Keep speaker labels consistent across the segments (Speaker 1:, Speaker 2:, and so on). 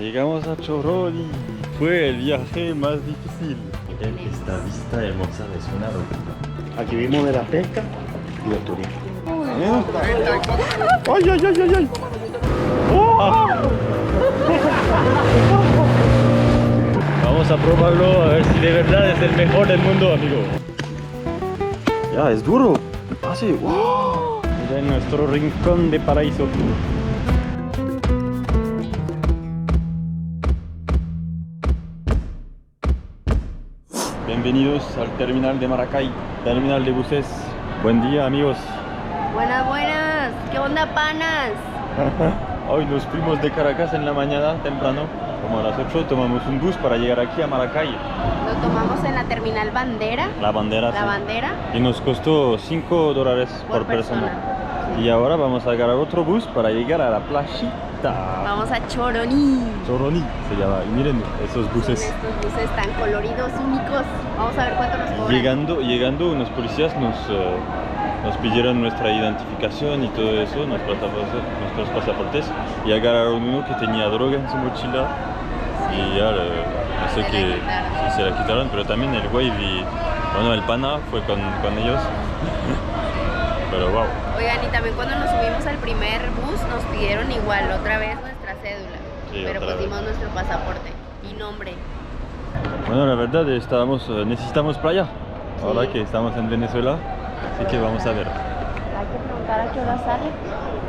Speaker 1: Llegamos a Choroni. Fue el viaje más difícil. Miren esta vista hermosa de zona rural.
Speaker 2: Aquí vimos de la pesca y del turismo.
Speaker 1: ¡Ay, ay, ay, ay, ay! ¡Oh! Vamos a probarlo a ver si de verdad es el mejor del mundo, amigo. Ya, es duro. Así, ¡wow! Miren nuestro rincón de paraíso. Bienvenidos al terminal de Maracay, terminal de buses. Buen día, amigos.
Speaker 3: Buenas, buenas. ¿Qué onda, panas?
Speaker 1: Hoy nos fuimos de Caracas en la mañana, temprano, como a las 8, tomamos un bus para llegar aquí a Maracay.
Speaker 3: Lo tomamos en la terminal Bandera.
Speaker 1: La bandera,
Speaker 3: La
Speaker 1: sí.
Speaker 3: bandera.
Speaker 1: Y nos costó $5 por persona. Y ahora vamos a agarrar otro bus para llegar a la playita.
Speaker 3: Vamos a Choroni.
Speaker 1: Choroni se llama. Y miren esos buses.
Speaker 3: Son estos buses tan coloridos, únicos. Vamos a ver cuánto nos cobran.
Speaker 1: Llegando unos policías nos pidieron nuestra identificación y todo eso, nuestros pasaportes, y agarraron uno que tenía droga en su mochila y ya no sé qué, si se la quitaron, pero también el güey el pana fue con ellos. Pero wow.
Speaker 3: Oigan, y también cuando nos subimos al primer bus nos pidieron igual otra vez nuestra cédula,
Speaker 1: Sí,
Speaker 3: pero
Speaker 1: otra
Speaker 3: pues
Speaker 1: vez.
Speaker 3: dimos nuestro pasaporte y nombre.
Speaker 1: Bueno, la verdad necesitamos playa, ahora
Speaker 3: Sí.
Speaker 1: que estamos en Venezuela, así que vamos a ver.
Speaker 3: Hay que preguntar a qué hora sale.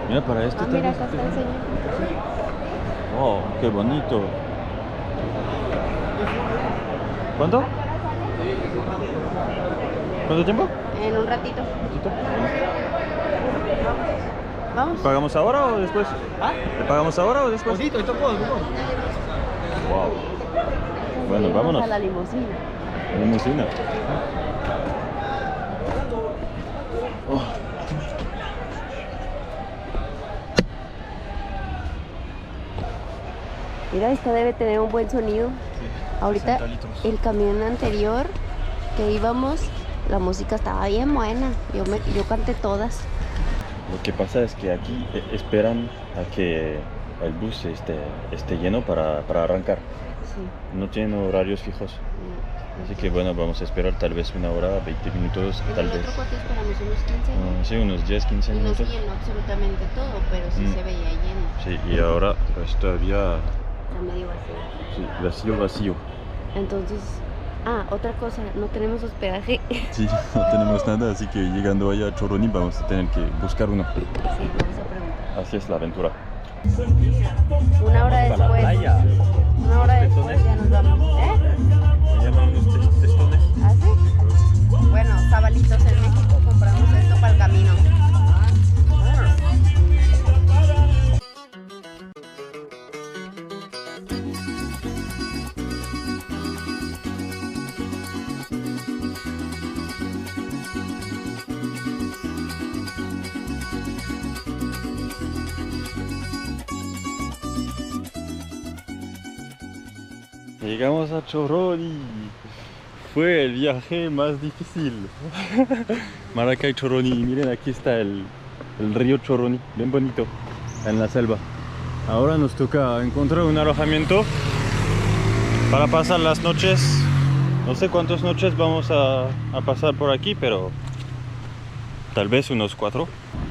Speaker 1: Mira, para esto
Speaker 3: Mira,
Speaker 1: tal
Speaker 3: acá
Speaker 1: vez-
Speaker 3: está el señor.
Speaker 1: Oh, qué bonito. ¿Cuánto? ¿Cuánto tiempo?
Speaker 3: En un ratito. Vamos.
Speaker 1: ¿Pagamos ahora o después?
Speaker 2: ¿Ah?
Speaker 1: ¿Le pagamos ahora o después?
Speaker 2: Poquito, esto puedo.
Speaker 1: Wow. Bueno, vámonos.
Speaker 3: A la limusina.
Speaker 1: Limusina. Oh.
Speaker 3: Mira, esta debe tener un buen sonido. Ahorita
Speaker 1: 60 litros.
Speaker 3: el camión anterior que íbamos, la música estaba bien buena. Yo canté todas.
Speaker 1: Lo que pasa es que aquí esperan a que el bus esté lleno para arrancar.
Speaker 3: Sí.
Speaker 1: No tienen horarios fijos. Así que bueno, vamos a esperar tal vez una hora, 20 minutos,
Speaker 3: Desde
Speaker 1: tal
Speaker 3: el
Speaker 1: vez.
Speaker 3: otro cuarto esperamos unos 15 minutos.
Speaker 1: Sí, unos 10, 15
Speaker 3: Y no
Speaker 1: minutos.
Speaker 3: se llenó absolutamente todo, pero sí se veía lleno.
Speaker 1: Sí, y ahora pues todavía
Speaker 3: Está medio vacío.
Speaker 1: sí, vacío.
Speaker 3: Entonces, otra cosa, no tenemos hospedaje.
Speaker 1: Sí, no tenemos nada, así que llegando allá a Choroni vamos a tener que buscar uno.
Speaker 3: Sí, vamos a preguntar.
Speaker 1: Así es la aventura.
Speaker 3: Una hora después. Una hora después ya nos vamos.
Speaker 1: Se llaman los testones.
Speaker 3: ¿Ah, sí? Bueno, sabalitos en México compramos esto para el camino.
Speaker 1: Llegamos a Choroni. Fue el viaje más difícil. Maracay, Choroni. Y miren, aquí está el río Choroni, bien bonito, en la selva. Ahora nos toca encontrar un alojamiento para pasar las noches. No sé cuántas noches vamos a pasar por aquí, pero tal vez unos 4.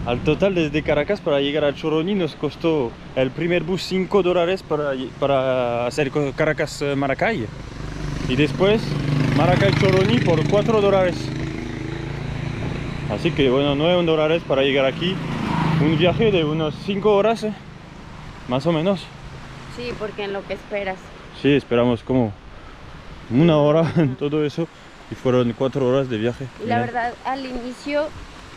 Speaker 1: Al total desde Caracas para llegar a Choroni nos costó el primer bus $5 para hacer Caracas-Maracay. Y después Maracay-Choroni por $4. Así que bueno, $9 para llegar aquí. Un viaje de unos 5 horas, más o menos.
Speaker 3: Sí, porque en lo que esperas.
Speaker 1: Sí, esperamos como una hora en todo eso. Y fueron 4 horas de viaje.
Speaker 3: Y la
Speaker 1: Miren.
Speaker 3: verdad, al inicio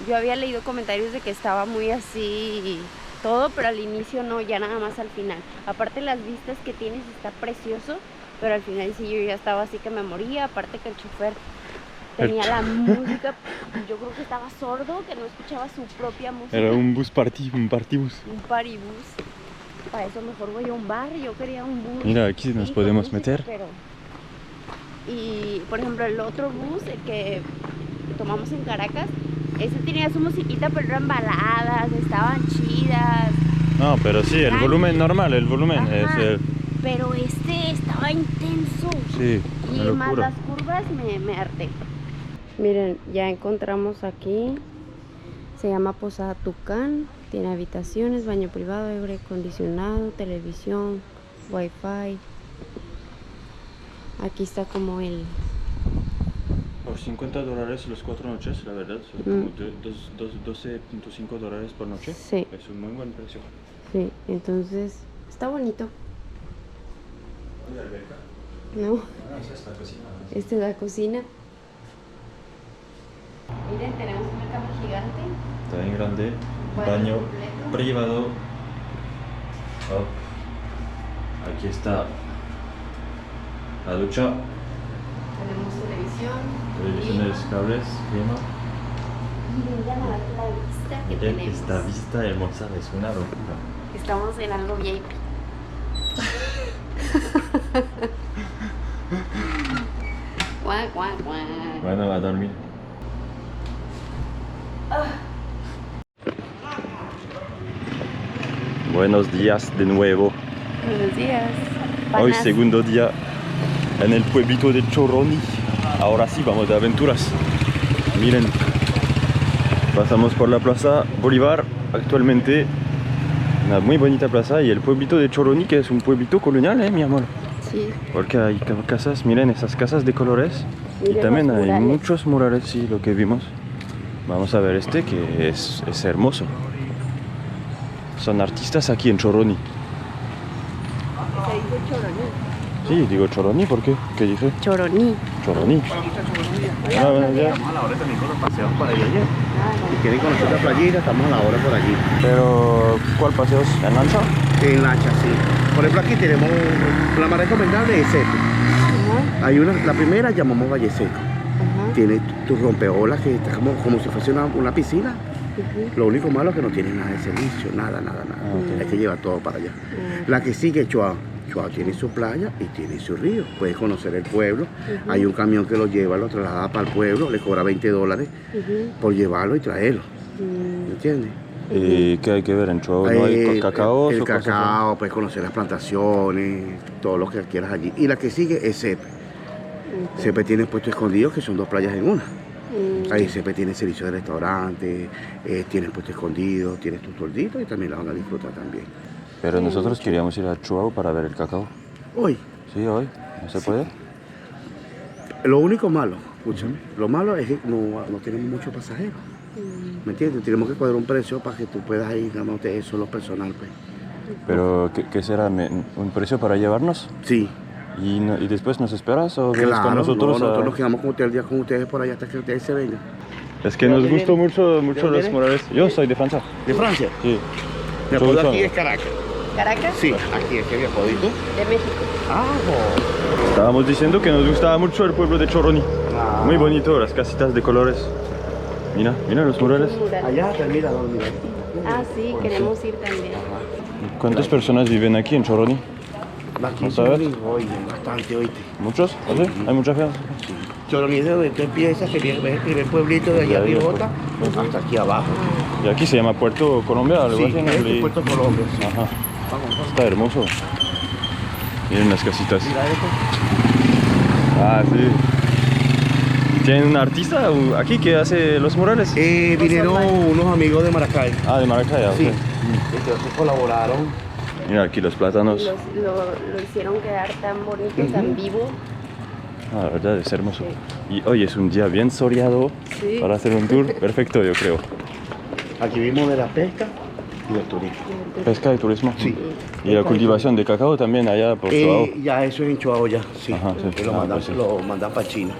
Speaker 3: yo había leído comentarios de que estaba muy así todo, pero al inicio no, ya nada más al final. Aparte las vistas que tienes está precioso, pero al final sí yo ya estaba así que me moría. Aparte que el chofer tenía la música, yo creo que estaba sordo, que no escuchaba su propia música.
Speaker 1: Era un bus un partibus.
Speaker 3: Un paribus. Para eso mejor voy a un bar, yo quería un bus.
Speaker 1: Mira, aquí nos
Speaker 3: Sí,
Speaker 1: podemos
Speaker 3: con música,
Speaker 1: meter.
Speaker 3: pero... Y por ejemplo el otro bus, el que tomamos en Caracas, ese tenía su musiquita, pero eran baladas, estaban chidas.
Speaker 1: No, pero sí, el volumen normal, el volumen
Speaker 3: Ajá.
Speaker 1: es
Speaker 3: pero este estaba intenso.
Speaker 1: Sí,
Speaker 3: Y
Speaker 1: una
Speaker 3: más
Speaker 1: locura.
Speaker 3: las curvas me harté. Miren, ya encontramos aquí. Se llama Posada Tucán. Tiene habitaciones, baño privado, aire acondicionado, televisión, wifi. Aquí está como el...
Speaker 1: Por $50 los 4 noches, la verdad, son como $12.5 por noche.
Speaker 3: Sí.
Speaker 1: Es un muy buen precio.
Speaker 3: Sí, entonces está bonito.
Speaker 1: ¿Y alberca?
Speaker 3: ¿No?
Speaker 1: Ah, esa es la cocina.
Speaker 3: Esta es la cocina. Miren, tenemos una cama gigante.
Speaker 1: Está bien grande.
Speaker 3: Baño
Speaker 1: Baño
Speaker 3: completo.
Speaker 1: privado. Hop. Aquí está la ducha.
Speaker 3: Tenemos televisión.
Speaker 1: Televisiones, cables, clima.
Speaker 3: Miren ya la vista que
Speaker 1: Miren
Speaker 3: tenemos.
Speaker 1: esta vista hermosa, es una locura.
Speaker 3: Estamos en algo VIP. Guau, guau, guau.
Speaker 1: Bueno, va a dormir. Buenos días de nuevo.
Speaker 3: Buenos días.
Speaker 1: Hoy
Speaker 3: Panas.
Speaker 1: segundo día en el pueblito de Choroni. Ahora sí vamos de aventuras. Miren, pasamos por la plaza Bolívar actualmente. Una muy bonita plaza y el pueblito de Choroni, que es un pueblito colonial, mi amor.
Speaker 3: Sí.
Speaker 1: Porque hay casas, miren esas casas de colores.
Speaker 3: Miren
Speaker 1: Y también
Speaker 3: los
Speaker 1: hay
Speaker 3: murales.
Speaker 1: muchos murales, sí, lo que vimos. Vamos a ver este que es hermoso. Son artistas aquí en Choroni.
Speaker 3: Se dice Choroní.
Speaker 1: Sí, digo Choroni, ¿por qué? ¿Qué dije?
Speaker 3: Choroní.
Speaker 1: Choroni. Ah, bueno, ya.
Speaker 2: Estamos a la hora también con los paseos por ahí ayer.
Speaker 3: Ah,
Speaker 2: Si quieren conocer la playita, estamos a la hora por allí.
Speaker 1: Pero, ¿cuál paseos? ¿En lancha?
Speaker 2: En lancha, sí. Por ejemplo, aquí tenemos la más recomendable es Seco.
Speaker 3: Ajá,
Speaker 2: Hay una, la primera llamamos Valle Seco.
Speaker 3: ajá.
Speaker 2: Tiene tu rompeolas que está como si fuese una piscina.
Speaker 3: Ujú.
Speaker 2: Lo único malo es que no tiene nada de servicio, nada.
Speaker 1: ok.
Speaker 2: Hay que llevar todo para allá.
Speaker 3: Ah,
Speaker 2: La que sigue es Choao. Choao tiene su playa y tiene su río. Puedes conocer el pueblo.
Speaker 3: Ujú.
Speaker 2: Hay un camión que lo lleva, lo traslada para el pueblo, le cobra $20
Speaker 3: ujú.
Speaker 2: por llevarlo y traerlo.
Speaker 3: Mm,
Speaker 2: ¿Me entiendes?
Speaker 1: ¿Y qué hay que ver en Chihuahua? ¿No hay cacao?
Speaker 2: El cacao, puedes conocer las plantaciones, todo lo que quieras allí. Y la que sigue es Sepe.
Speaker 3: ok.
Speaker 2: Sepe tiene puestos escondidos, que son 2 playas en una.
Speaker 3: Mm,
Speaker 2: Ahí Sepe tiene servicio de restaurante, tienes puesto escondido, tienes tu toldito y también la van a disfrutar también.
Speaker 1: Pero nosotros queríamos ir a Chihuahua para ver el cacao.
Speaker 2: Hoy,
Speaker 1: ¿Sí, hoy? ¿No se puede?
Speaker 2: lo único malo, escúchame, lo malo es que no tenemos muchos pasajeros.
Speaker 3: mm,
Speaker 2: ¿Me entiendes? Tenemos que poner un precio para que tú puedas ir ganándote eso, lo personal, pues.
Speaker 1: ¿Pero qué será? ¿Un precio para llevarnos?
Speaker 2: Sí,
Speaker 1: ¿Y después nos esperas o vienes
Speaker 2: claro,
Speaker 1: con nosotros?
Speaker 2: nosotros nos quedamos con usted el día con ustedes por allá hasta que ustedes se vengan.
Speaker 1: Es que
Speaker 2: ¿De
Speaker 1: nos
Speaker 2: dónde
Speaker 1: gustó
Speaker 2: viene?
Speaker 1: mucho
Speaker 2: ¿De dónde
Speaker 1: los
Speaker 2: viene?
Speaker 1: murales. Yo soy de Francia.
Speaker 2: ¿De Francia?
Speaker 1: Sí.
Speaker 2: Mi
Speaker 1: Mucho
Speaker 2: apodo
Speaker 1: gusto.
Speaker 2: aquí es Caracas.
Speaker 3: ¿Caracas?
Speaker 2: Sí, aquí es que mi apodo. ¿Y tú?
Speaker 3: De México.
Speaker 2: Ah,
Speaker 1: Estábamos diciendo que nos gustaba mucho el pueblo de Choroni.
Speaker 2: Ah.
Speaker 1: Muy bonito, las casitas de colores. Mira los murales.
Speaker 3: Un mural.
Speaker 2: allá está el mirador, mira.
Speaker 3: Ah, sí, queremos ir también.
Speaker 1: ¿Cuántas personas viven aquí en Choroni?
Speaker 2: Aquí
Speaker 1: ¿No sabes?
Speaker 2: Oye, bastante, oíste.
Speaker 1: ¿Muchos? ¿Sí? ¿Hay mucha gente?
Speaker 2: Choroní es de donde tú empiezas, que ves el primer pueblito de allá
Speaker 1: De ahí,
Speaker 2: arriba hasta aquí abajo.
Speaker 1: Y aquí se llama Puerto Colombia, algo
Speaker 2: Sí,
Speaker 1: así, ¿no?
Speaker 2: es de
Speaker 1: Y-
Speaker 2: Puerto Colombia. Sí.
Speaker 1: Ajá,
Speaker 2: Vamos.
Speaker 1: está hermoso. Miren las casitas.
Speaker 2: Mira esto.
Speaker 1: Ah, sí. ¿Tienen un artista aquí que hace los murales?
Speaker 2: Vinieron unos amigos de Maracay.
Speaker 1: Ah, de Maracay, ok.
Speaker 2: Sí. Entonces colaboraron.
Speaker 1: Mira aquí los plátanos.
Speaker 3: Lo hicieron quedar tan bonito, tan vivo.
Speaker 1: Ah, la verdad es hermoso. Y hoy es un día bien soleado
Speaker 3: Sí.
Speaker 1: para hacer un tour perfecto, yo creo.
Speaker 2: Aquí vimos de la pesca y del turismo.
Speaker 1: Pesca y turismo.
Speaker 2: Sí.
Speaker 1: Y la cultivación de cacao también allá por Chihuahua.
Speaker 2: Ya eso es en Chihuahua ya, sí.
Speaker 1: Ajá, sí.
Speaker 2: Que lo
Speaker 1: Ah,
Speaker 2: mandan,
Speaker 1: pues sí.
Speaker 2: lo mandan para China.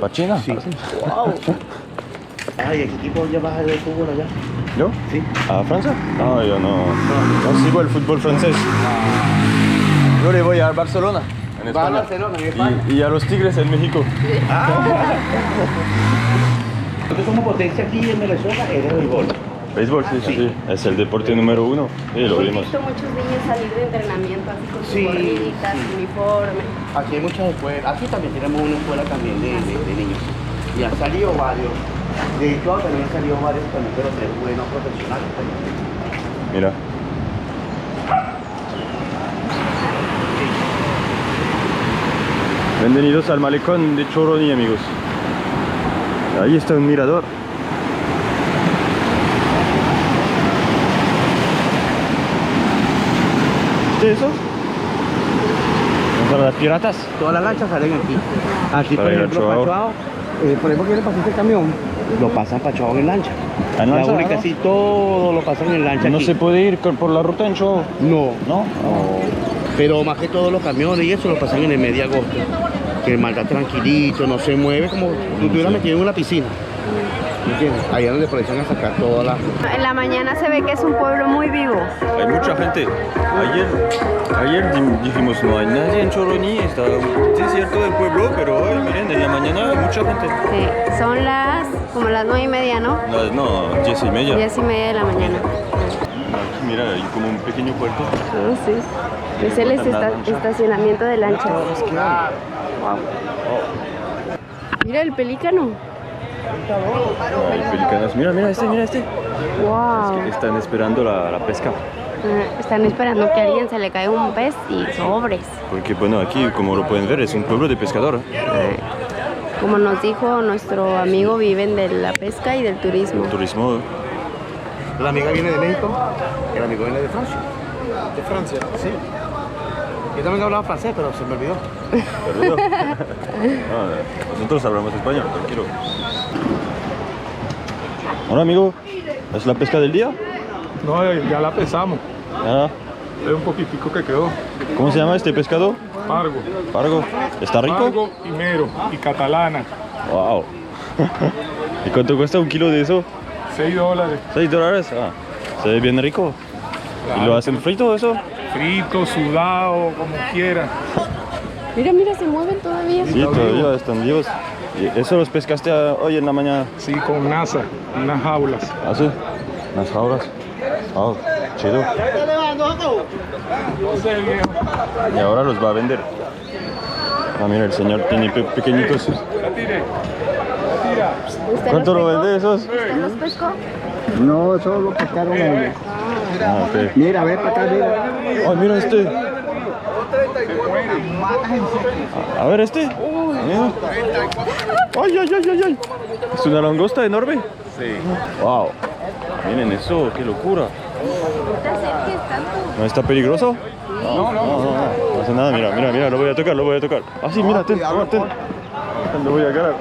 Speaker 1: ¿Para China?
Speaker 2: Sí.
Speaker 3: Wow.
Speaker 2: Ay, ¿a qué equipo llevas el fútbol allá?
Speaker 1: ¿Yo?
Speaker 2: Sí.
Speaker 1: ¿A Francia? No, yo no sigo el fútbol francés. Yo le voy a Barcelona, en
Speaker 2: Va a
Speaker 1: España.
Speaker 2: Barcelona, en España.
Speaker 1: Y a los Tigres en México.
Speaker 2: Nosotros somos potencia aquí en Venezuela, es el béisbol.
Speaker 1: Béisbol, sí, sí, sí. Es el deporte número 1. Sí, lo
Speaker 3: Hemos
Speaker 1: vimos.
Speaker 3: visto muchos niños salir de entrenamiento así con
Speaker 2: Sí,
Speaker 3: su gorrita,
Speaker 2: sí.
Speaker 3: su uniforme.
Speaker 2: Aquí hay muchas escuelas, aquí también tenemos una escuela también de niños. Y han salido varios. De hecho, también han salido varios también, pero de buenos profesionales también.
Speaker 1: Mira. Bienvenidos al malecón de Choroni, amigos. Ahí está un mirador. ¿Viste eso? ¿Para las piratas?
Speaker 2: Todas las lanchas salen aquí. Aquí, por
Speaker 1: Para ir a
Speaker 2: ejemplo,
Speaker 1: Chuao.
Speaker 2: Pachuao, por ejemplo, quiere pasar este camión, lo pasan Pachuao en lancha.
Speaker 1: ¿En lancha,
Speaker 2: La única,
Speaker 1: no?
Speaker 2: sí, todo lo pasan en lancha.
Speaker 1: No
Speaker 2: aquí.
Speaker 1: se puede ir por la ruta en Chuao.
Speaker 2: No,
Speaker 1: ¿No?
Speaker 2: pero más que todos los camiones y eso lo pasan en el mes de agosto. Que el mar está tranquilito, no se mueve como si tú estuvieras metido en una piscina. ¿Entiendes? Ahí es donde aprovechan a sacar todas las...
Speaker 3: En la mañana se ve que es un pueblo muy vivo.
Speaker 1: Hay mucha gente. Ayer dijimos no hay nadie en Choroni, está desierto del pueblo, pero hoy miren, en la mañana hay mucha gente.
Speaker 3: Sí, son como las 9:30, ¿no?
Speaker 1: No, 10:30.
Speaker 3: 10:30 de la mañana.
Speaker 1: Aquí mira, hay como un pequeño puerto.
Speaker 3: Ah, sí. Es el estacionamiento de lanchas. Wow. Mira el pelícano.
Speaker 1: Hay pelicanas. Mira este.
Speaker 3: Wow.
Speaker 1: Están esperando la pesca.
Speaker 3: Están esperando que a alguien se le caiga un pez y sobres.
Speaker 1: Porque bueno, aquí como lo pueden ver es un pueblo de pescadores.
Speaker 3: Como nos dijo nuestro amigo, viven de la pesca y del turismo.
Speaker 1: Turismo.
Speaker 2: La amiga viene de México, el amigo viene de Francia.
Speaker 4: ¿De Francia?
Speaker 2: Sí. Yo también hablaba francés, pero se me olvidó.
Speaker 1: Perdido. Nosotros hablamos español, tranquilo. Hola amigo, ¿es la pesca del día?
Speaker 4: No, ya la pesamos.
Speaker 1: Ah,
Speaker 4: Es un poquitico que quedó.
Speaker 1: ¿cómo se llama este pescado?
Speaker 4: Pargo.
Speaker 1: Pargo. ¿Está rico?
Speaker 4: Pargo y mero y catalana.
Speaker 1: Wow. ¿Y cuánto cuesta un kilo de eso?
Speaker 4: $6.
Speaker 1: $6. Ah, se ve bien rico. ¿Y lo hacen frito eso?
Speaker 4: Frito, sudado, como quiera.
Speaker 3: Mira, se mueven todavía.
Speaker 1: Sí, todavía están vivos. ¿Y eso los pescaste hoy en la mañana?
Speaker 4: Sí, con NASA, unas jaulas.
Speaker 1: ¿Ah, sí? Las jaulas. Oh, chido.
Speaker 4: No sé, viejo.
Speaker 1: Y ahora los va a vender. Ah, mira, el señor tiene pequeñitos.
Speaker 4: La tire. La tira.
Speaker 3: ¿Usted
Speaker 1: ¿Cuánto
Speaker 3: los
Speaker 1: lo
Speaker 3: pescó?
Speaker 1: vende esos?
Speaker 3: ¿Usted los pescó?
Speaker 2: No, solo lo pescaron ellos.
Speaker 1: Ah, ok.
Speaker 2: Mira, ve para acá, mira.
Speaker 1: ¡Ay, mira este! A ver este. Mira. ¡Ay! ¿Es una langosta enorme?
Speaker 4: Sí.
Speaker 1: ¡Wow! Miren eso, qué locura.
Speaker 3: No te acerques tanto.
Speaker 1: ¿No está peligroso? No hace nada, mira, lo voy a tocar. Ah, sí, mira, ten. Lo voy a agarrar.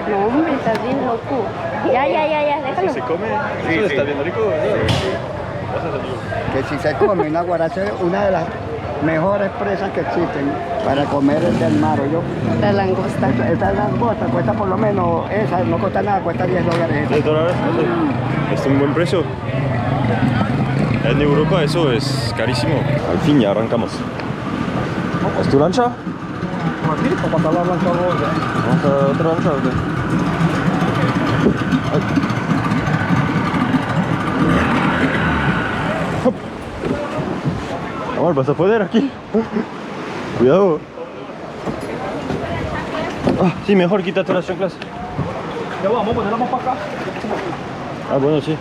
Speaker 3: No, hombre, estás bien loco. Ya, déjalo.
Speaker 1: ¿Se come?
Speaker 4: Sí,
Speaker 1: ¿Eso
Speaker 4: sí.
Speaker 1: está bien rico? Gracias, amigo.
Speaker 5: Que si se come una guaracha es una de las mejores presas que existen para comer del mar, ¿o yo?
Speaker 3: La langosta.
Speaker 5: Esta langosta cuesta por lo menos, esa no cuesta nada, cuesta $10.
Speaker 1: $10, es un buen precio. En Europa eso es carísimo. Al fin ya arrancamos. ¿Es tu lancha?
Speaker 4: Aquí, para pasar la blanca gorda.
Speaker 1: ¿Vamos a otra lancha o qué? Ay. Hop. Amor, ¿vas a poder aquí? Cuidado. Ah, sí, mejor quítate las chanclas.
Speaker 4: Ya vamos, ponerla más para acá.
Speaker 1: Ah, bueno, sí.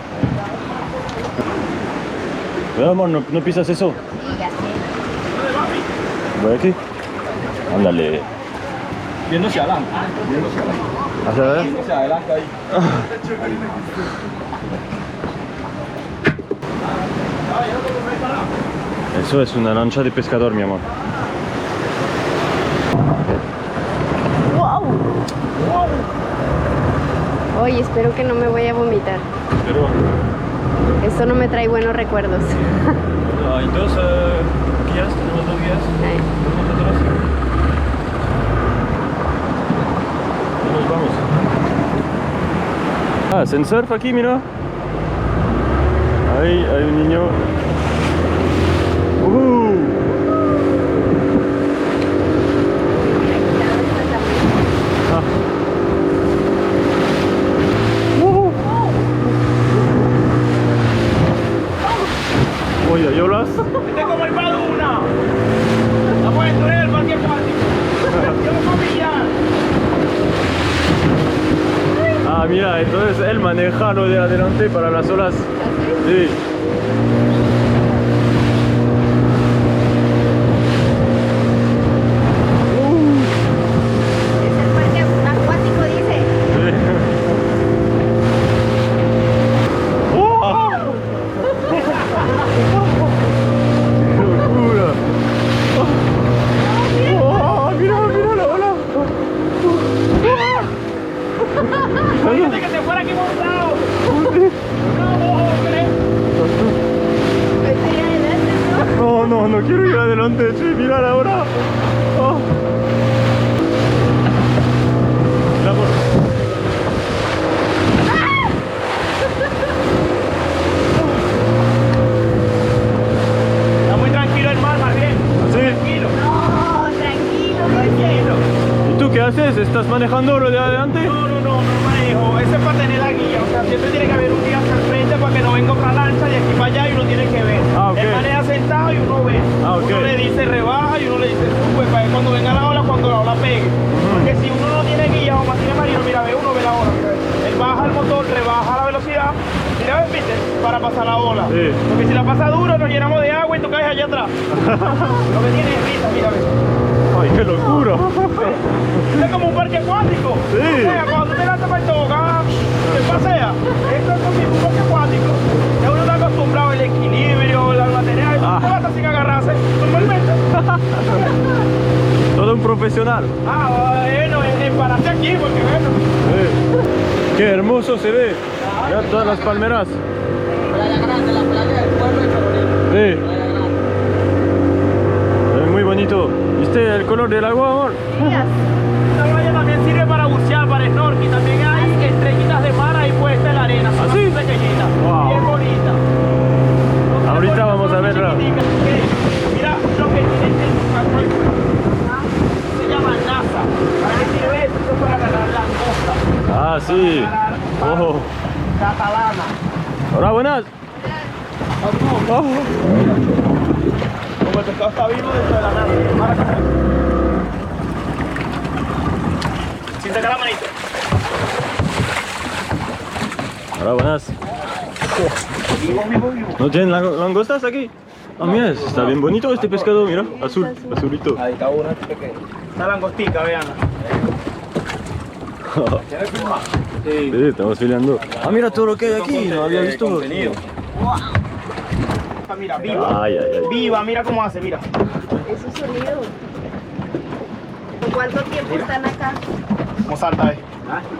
Speaker 1: Cuidado, amor, no pisas eso. Voy aquí. Ándale.
Speaker 4: Viendo hacia adelante.
Speaker 1: ¿Hacia ver?
Speaker 4: Hacia adelante ahí.
Speaker 1: Eso es una lancha de pescador, mi amor.
Speaker 3: ¡Wow! Oye, espero que no me vaya a vomitar.
Speaker 1: Pero
Speaker 3: Esto no me trae buenos recuerdos.
Speaker 1: hay dos guías, tenemos dos guías.
Speaker 3: Ay.
Speaker 1: Nosotros. Y nos vamos. Ah, hacen surf aquí, mira. Ahí hay un niño. Ah. Oye, ¿yo las?
Speaker 4: Este es como el Baduna. Vamos a destruir el parque acuático. Yo lo comí ya.
Speaker 1: Ah, mira, entonces él maneja lo de adelante para las olas. Sí. no quiero ir adelante, che, mirad ahora. Oh. Mi amor.
Speaker 4: Está muy tranquilo el mar, más bien.
Speaker 1: ¿Sí?
Speaker 4: Tranquilo.
Speaker 3: No, tranquilo,
Speaker 4: Tranquilo.
Speaker 1: ¿Y tú qué haces? ¿Estás manejando lo de adelante?
Speaker 4: No manejo. Ese es para tener la guía. O sea, siempre tiene que haber un guía hacia el frente para que no venga otra lancha de aquí para allá y uno tiene que ver.
Speaker 1: Ah, ok.
Speaker 4: Él maneja sentado y uno ve.
Speaker 1: Ah, ok.
Speaker 4: Uno le dice rebaja y uno le dice sube para que cuando venga la ola, cuando la ola pegue. Porque si uno no tiene guía o tiene marino, mira, ve uno, ve la ola. Mira, ve. Él baja el motor, rebaja la velocidad. Mira, ves, viste, para pasar la ola.
Speaker 1: Sí.
Speaker 4: Porque si la pasa duro, nos llenamos de agua y tú caes allá atrás. Lo que tiene es risa, mira, ve.
Speaker 1: ¡Ay, qué locura!
Speaker 4: Es como un parque acuático.
Speaker 1: Sí.
Speaker 4: O sea, cuando tú te lanzas para el tobogán, te pasea. Esto es como un parque acuático. Ya uno está acostumbrado al equilibrio, al material.
Speaker 1: Ah.
Speaker 4: Tú vas sin agarrarse, normalmente.
Speaker 1: Todo un profesional.
Speaker 4: Bueno, parate aquí porque bueno.
Speaker 1: Qué hermoso se ve. Ya todas las palmeras.
Speaker 6: Playa Grande, la playa del pueblo de Choroní.
Speaker 1: Sí,
Speaker 6: Playa Grande.
Speaker 1: es muy bonito. ¿Viste el color del agua, amor?
Speaker 4: Esta playa también sirve para bucear, para snorkel. También hay estrellitas de mar ahí puestas en la arena. Son
Speaker 1: ¿Ah, sí?
Speaker 4: así pequeñitas.
Speaker 1: Wow.
Speaker 4: Bien bonitas.
Speaker 1: Ahorita vamos a verla.
Speaker 4: Mira lo que tiene el control. Se llama NASA. ¿Para qué sirve esto? Esto es para agarrar langosta.
Speaker 1: Ah, sí. Oh.
Speaker 4: Catalana.
Speaker 1: Hola, buenas. Oh.
Speaker 4: Como el pescado está vivo dentro de la nave. Para acá. Sin sacar la manito.
Speaker 1: Hola, buenas.
Speaker 4: Vivo.
Speaker 1: ¿No tienen langostas aquí? Ah, mira, está bien bonito este pescado, mira, azulito.
Speaker 6: Ahí está una pequeña.
Speaker 4: Una langostica, vean.
Speaker 6: ¿Quieres filmar?
Speaker 1: Sí, estamos filmando. Ah, mira todo lo que hay aquí, no había visto.
Speaker 4: Mira, viva.
Speaker 1: Ay.
Speaker 4: Viva, mira cómo hace, mira.
Speaker 3: Esos sonidos. ¿Cuánto tiempo están acá?
Speaker 4: Cómo salta, ve.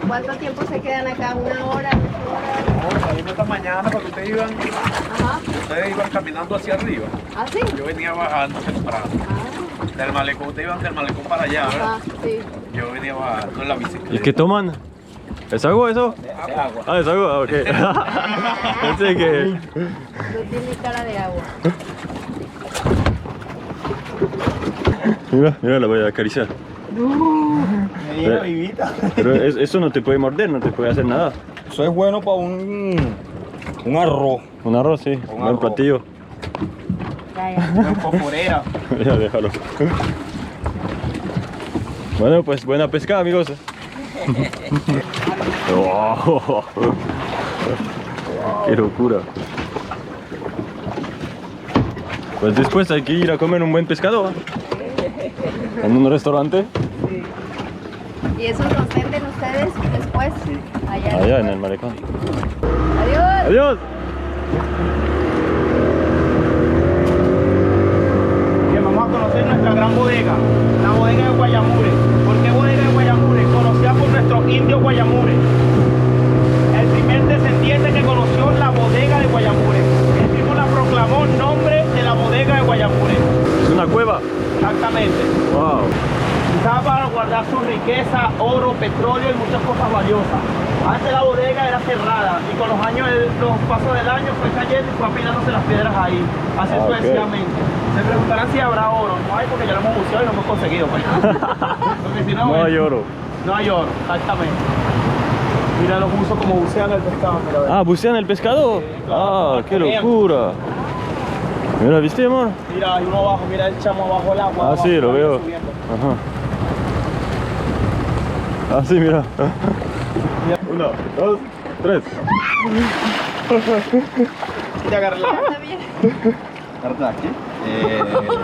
Speaker 3: ¿Cuánto tiempo se quedan acá? ¿Una hora?
Speaker 6: Salimos esta mañana cuando ustedes iban caminando hacia arriba.
Speaker 3: ¿Ah, sí?
Speaker 6: Yo venía bajando temprano. Del malecón, ustedes iban del malecón para allá, ¿verdad?
Speaker 3: Sí.
Speaker 6: Yo venía bajando en la bicicleta.
Speaker 1: ¿Y qué toman? ¿Es agua eso?
Speaker 6: De agua.
Speaker 1: Ah, es agua, ok. Pensé que...
Speaker 3: No tiene cara de agua.
Speaker 1: Mira, la voy a acariciar.
Speaker 4: Mira, vivita.
Speaker 1: Pero eso no te puede morder, no te puede hacer nada.
Speaker 6: Eso es bueno para un arroz.
Speaker 1: Un arroz, sí, un buen
Speaker 6: arroz.
Speaker 1: platillo.
Speaker 3: Ya.
Speaker 4: Coforera.
Speaker 1: Ya, déjalo. Bueno, pues buena pesca, amigos. Wow. Qué locura. Pues después hay que ir a comer un buen pescado. En un restaurante.
Speaker 3: ¿Y eso nos venden ustedes después? Allá.
Speaker 1: Allá en el malecón.
Speaker 3: Adiós.
Speaker 1: Adiós.
Speaker 4: Bien, vamos a conocer nuestra gran bodega, la bodega de Guayamure. ¿Por qué bodega de Guayamure? Conocida por nuestros indios Guayamure. El primer descendiente que conoció la bodega de Guayamure. Él mismo la proclamó nombre de la bodega de Guayamure.
Speaker 1: Es una cueva.
Speaker 4: Exactamente.
Speaker 1: Wow.
Speaker 4: Usaba para guardar su riqueza, oro, petróleo y muchas cosas valiosas. Antes la bodega era cerrada y con los años, los pasos del año fue cayendo y fue apilándose las piedras ahí, así
Speaker 1: Ah, ok.
Speaker 4: sucesivamente. Se preguntarán si habrá oro. No hay porque ya lo hemos buceado y lo hemos conseguido. Pues. Porque si no,
Speaker 1: No hay oro.
Speaker 4: no hay oro, exactamente. Mira los buzos como bucean el pescado. Mira, ve.
Speaker 1: Ah, ¿bucean el pescado? Ah, qué
Speaker 4: Bien.
Speaker 1: locura. Mira, ¿viste, amor?
Speaker 4: Mira, hay uno abajo, mira el chamo abajo del agua.
Speaker 1: Ah,
Speaker 4: abajo,
Speaker 1: sí, lo
Speaker 4: ahí
Speaker 1: veo.
Speaker 4: subiendo.
Speaker 1: Ajá. Ah, sí, mira. 1, 2, 3.
Speaker 4: Te agarré la
Speaker 3: Está bien.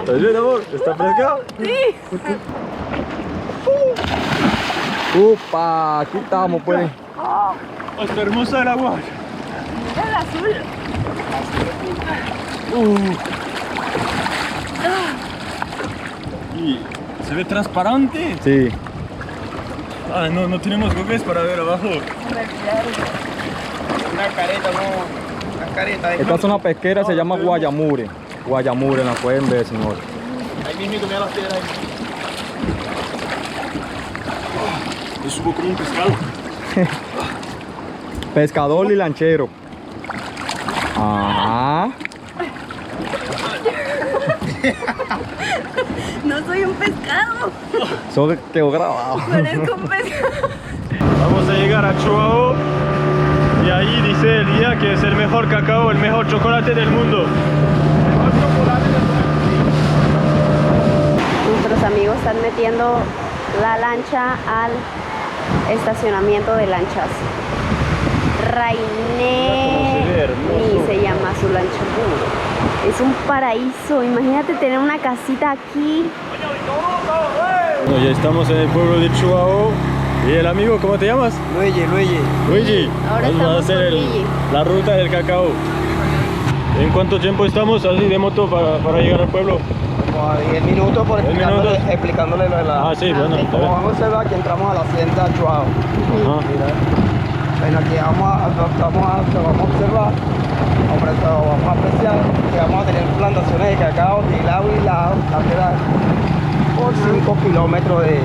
Speaker 1: ¿Estás bien, amor? ¿Está fresca?
Speaker 6: Upa, aquí estamos, pues.
Speaker 1: Está hermosa el agua.
Speaker 3: Mira el azul.
Speaker 1: Y se ve transparente.
Speaker 6: Sí.
Speaker 1: Ah, no tenemos gogles para ver abajo.
Speaker 4: una careta, no. Una careta.
Speaker 6: Esta zona pesquera se llama Guayamure.
Speaker 1: Guayamure, la pueden ver, señor.
Speaker 4: Ahí mismo mira las piedras ahí. Yo subo como un pescado.
Speaker 1: Pescador y lanchero. Ajá.
Speaker 3: No soy un pescado,
Speaker 1: Eso quedó grabado.
Speaker 3: parezco un pescado.
Speaker 1: Vamos a llegar a Chihuahua y ahí dice el guía que es el mejor cacao, el mejor chocolate del mundo.
Speaker 3: Nuestros amigos están metiendo la lancha al estacionamiento de lanchas. Raineni se llama su lancha. Es un paraíso. Imagínate tener una casita aquí.
Speaker 1: Bueno, ya estamos en el pueblo de Chihuahua. ¿Y el amigo, cómo te llamas?
Speaker 5: Luigi.
Speaker 1: Luigi.
Speaker 3: Ahora
Speaker 1: Vamos a
Speaker 3: estamos
Speaker 1: hacer
Speaker 3: con Luigi.
Speaker 1: la ruta del cacao. ¿En cuánto tiempo estamos así de moto para llegar al pueblo?
Speaker 5: Como a 10 minutos por
Speaker 1: 10 minutos.
Speaker 5: explicándole lo de la...
Speaker 1: Ah, sí, bueno.
Speaker 3: ok.
Speaker 1: está
Speaker 5: Como
Speaker 1: bien.
Speaker 5: vamos a observar, aquí entramos a la hacienda Chihuahua.
Speaker 1: Ajá.
Speaker 5: Bueno, aquí vamos a observar, vamos a apreciar que vamos a tener plantaciones de cacao de lado y lado, lateral, por 5 kilómetros de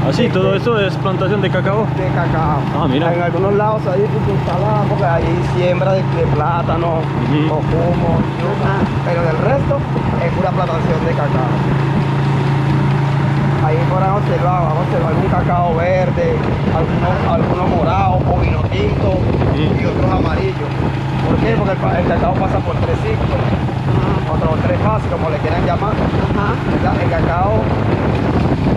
Speaker 1: Ah, sí, todo eso es plantación de cacao.
Speaker 5: cacao.
Speaker 1: Ah, mira.
Speaker 5: En algunos lados hay instaladas porque hay siembra de plátano,
Speaker 1: Ujú.
Speaker 5: o humo, yuca, pero del resto es pura plantación de cacao. Ahí podrán observar, vamos a observar un cacao verde, algunos morados o vino tinto y otros amarillos. ¿Por qué? Porque el cacao pasa por 3 ciclos, otros 3 fases, como le quieran llamar.
Speaker 3: Ajá.
Speaker 5: ¿Verdad? El cacao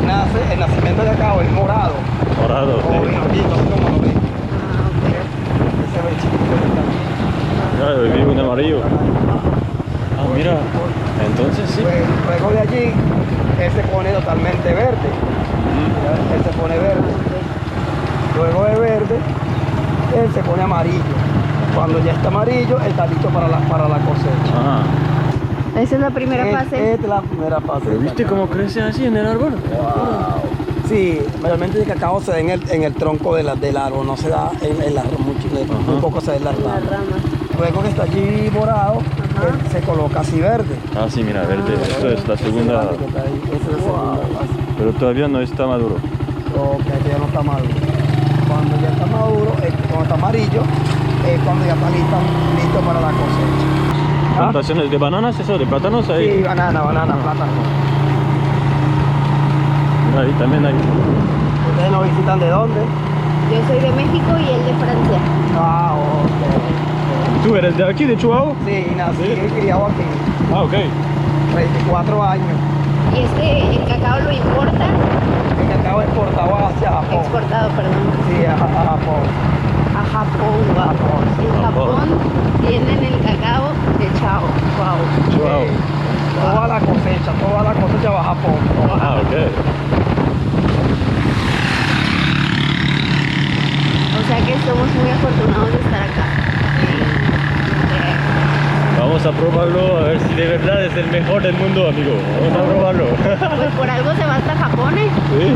Speaker 5: nace, el nacimiento del cacao es morado
Speaker 1: Morado,
Speaker 5: o
Speaker 1: sí.
Speaker 5: vino tinto, así como lo ven.
Speaker 3: Ah, ok.
Speaker 5: Ese es el chiquito que está aquí.
Speaker 1: Claro, vi un amarillo. Ah, mira. Entonces sí.
Speaker 5: Pues, luego de allí, él se pone totalmente verde. ¿Ya? Él se pone verde. Luego de verde, él se pone amarillo. Cuando ya está amarillo, está listo para la cosecha.
Speaker 1: Ajá.
Speaker 3: Esa es la primera fase.
Speaker 5: Esta es la primera fase.
Speaker 1: ¿Pero viste cómo crece así en el árbol?
Speaker 5: Sí, realmente el cacao se da en el tronco del árbol, no se da en la muy poco se da en la
Speaker 3: La
Speaker 5: rama.
Speaker 3: rama.
Speaker 5: Luego que está allí morado, él se coloca así verde.
Speaker 1: Ah, sí, mira, verde. Esto es la segunda.
Speaker 5: Esa es la segunda fase.
Speaker 1: Pero todavía no está maduro.
Speaker 5: Ok, ya no está maduro. Cuando ya está maduro, cuando está amarillo, es cuando ya está listo para la cosecha. ¿Ah?
Speaker 1: ¿Plantaciones de bananas, eso? ¿De plátanos? Ahí.
Speaker 5: Sí, banana, plátano.
Speaker 1: Ahí también hay.
Speaker 5: ¿Ustedes nos visitan de dónde?
Speaker 3: Yo soy de México y él de Francia.
Speaker 5: Ah, ok.
Speaker 1: ¿Tú eres de aquí, de Chihuahua?
Speaker 5: Sí, nací y criado aquí.
Speaker 1: Ah, ok.
Speaker 5: 34 años.
Speaker 3: Y el cacao lo importa,
Speaker 5: El cacao exportado hacia Japón.
Speaker 3: exportado, perdón,
Speaker 5: Sí, a Japón.
Speaker 3: a Japón. Wow.
Speaker 5: Japón.
Speaker 3: En Japón tienen el cacao de Chao. Wow.
Speaker 1: Chihuahua.
Speaker 5: Toda la cosecha va a Japón.
Speaker 1: Ah, ok.
Speaker 3: O sea que somos muy afortunados de estar acá.
Speaker 1: Vamos a probarlo a ver si de verdad es el mejor del mundo, amigo. Vamos a probarlo.
Speaker 3: Pues por algo se va hasta Japón, ¿eh?
Speaker 1: ¿Sí?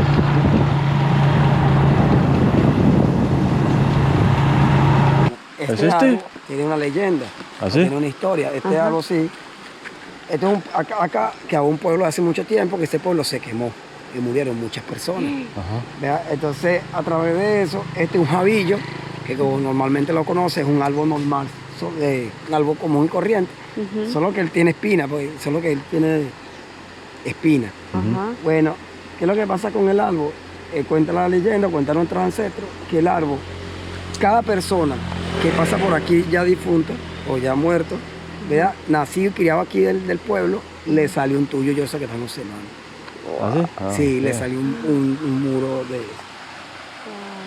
Speaker 1: ¿Es este?
Speaker 5: árbol tiene una leyenda.
Speaker 1: ¿Ah, sí?
Speaker 5: Tiene una historia. Este árbol sí. Este es acá que había un pueblo hace mucho tiempo que ese pueblo se quemó y murieron muchas personas.
Speaker 1: Ajá.
Speaker 5: ¿Vea? Entonces, a través de eso, este es un jabillo, que como normalmente lo conoce, es un árbol normal, un árbol común y corriente, solo que él tiene espina, pues, solo que él tiene espina.
Speaker 3: Ajá.
Speaker 5: Bueno, ¿qué es lo que pasa con el árbol? Cuenta la leyenda, cuenta nuestros ancestros, que el árbol, cada persona que pasa por aquí ya difunto o ya muerto, ¿verdad? Nacido y criado aquí del pueblo, le salió un tuyo, yo sé que están observando.
Speaker 1: ¿Ah, sí? Ah,
Speaker 5: Sí, le
Speaker 1: ok.
Speaker 5: salió un muro de eso.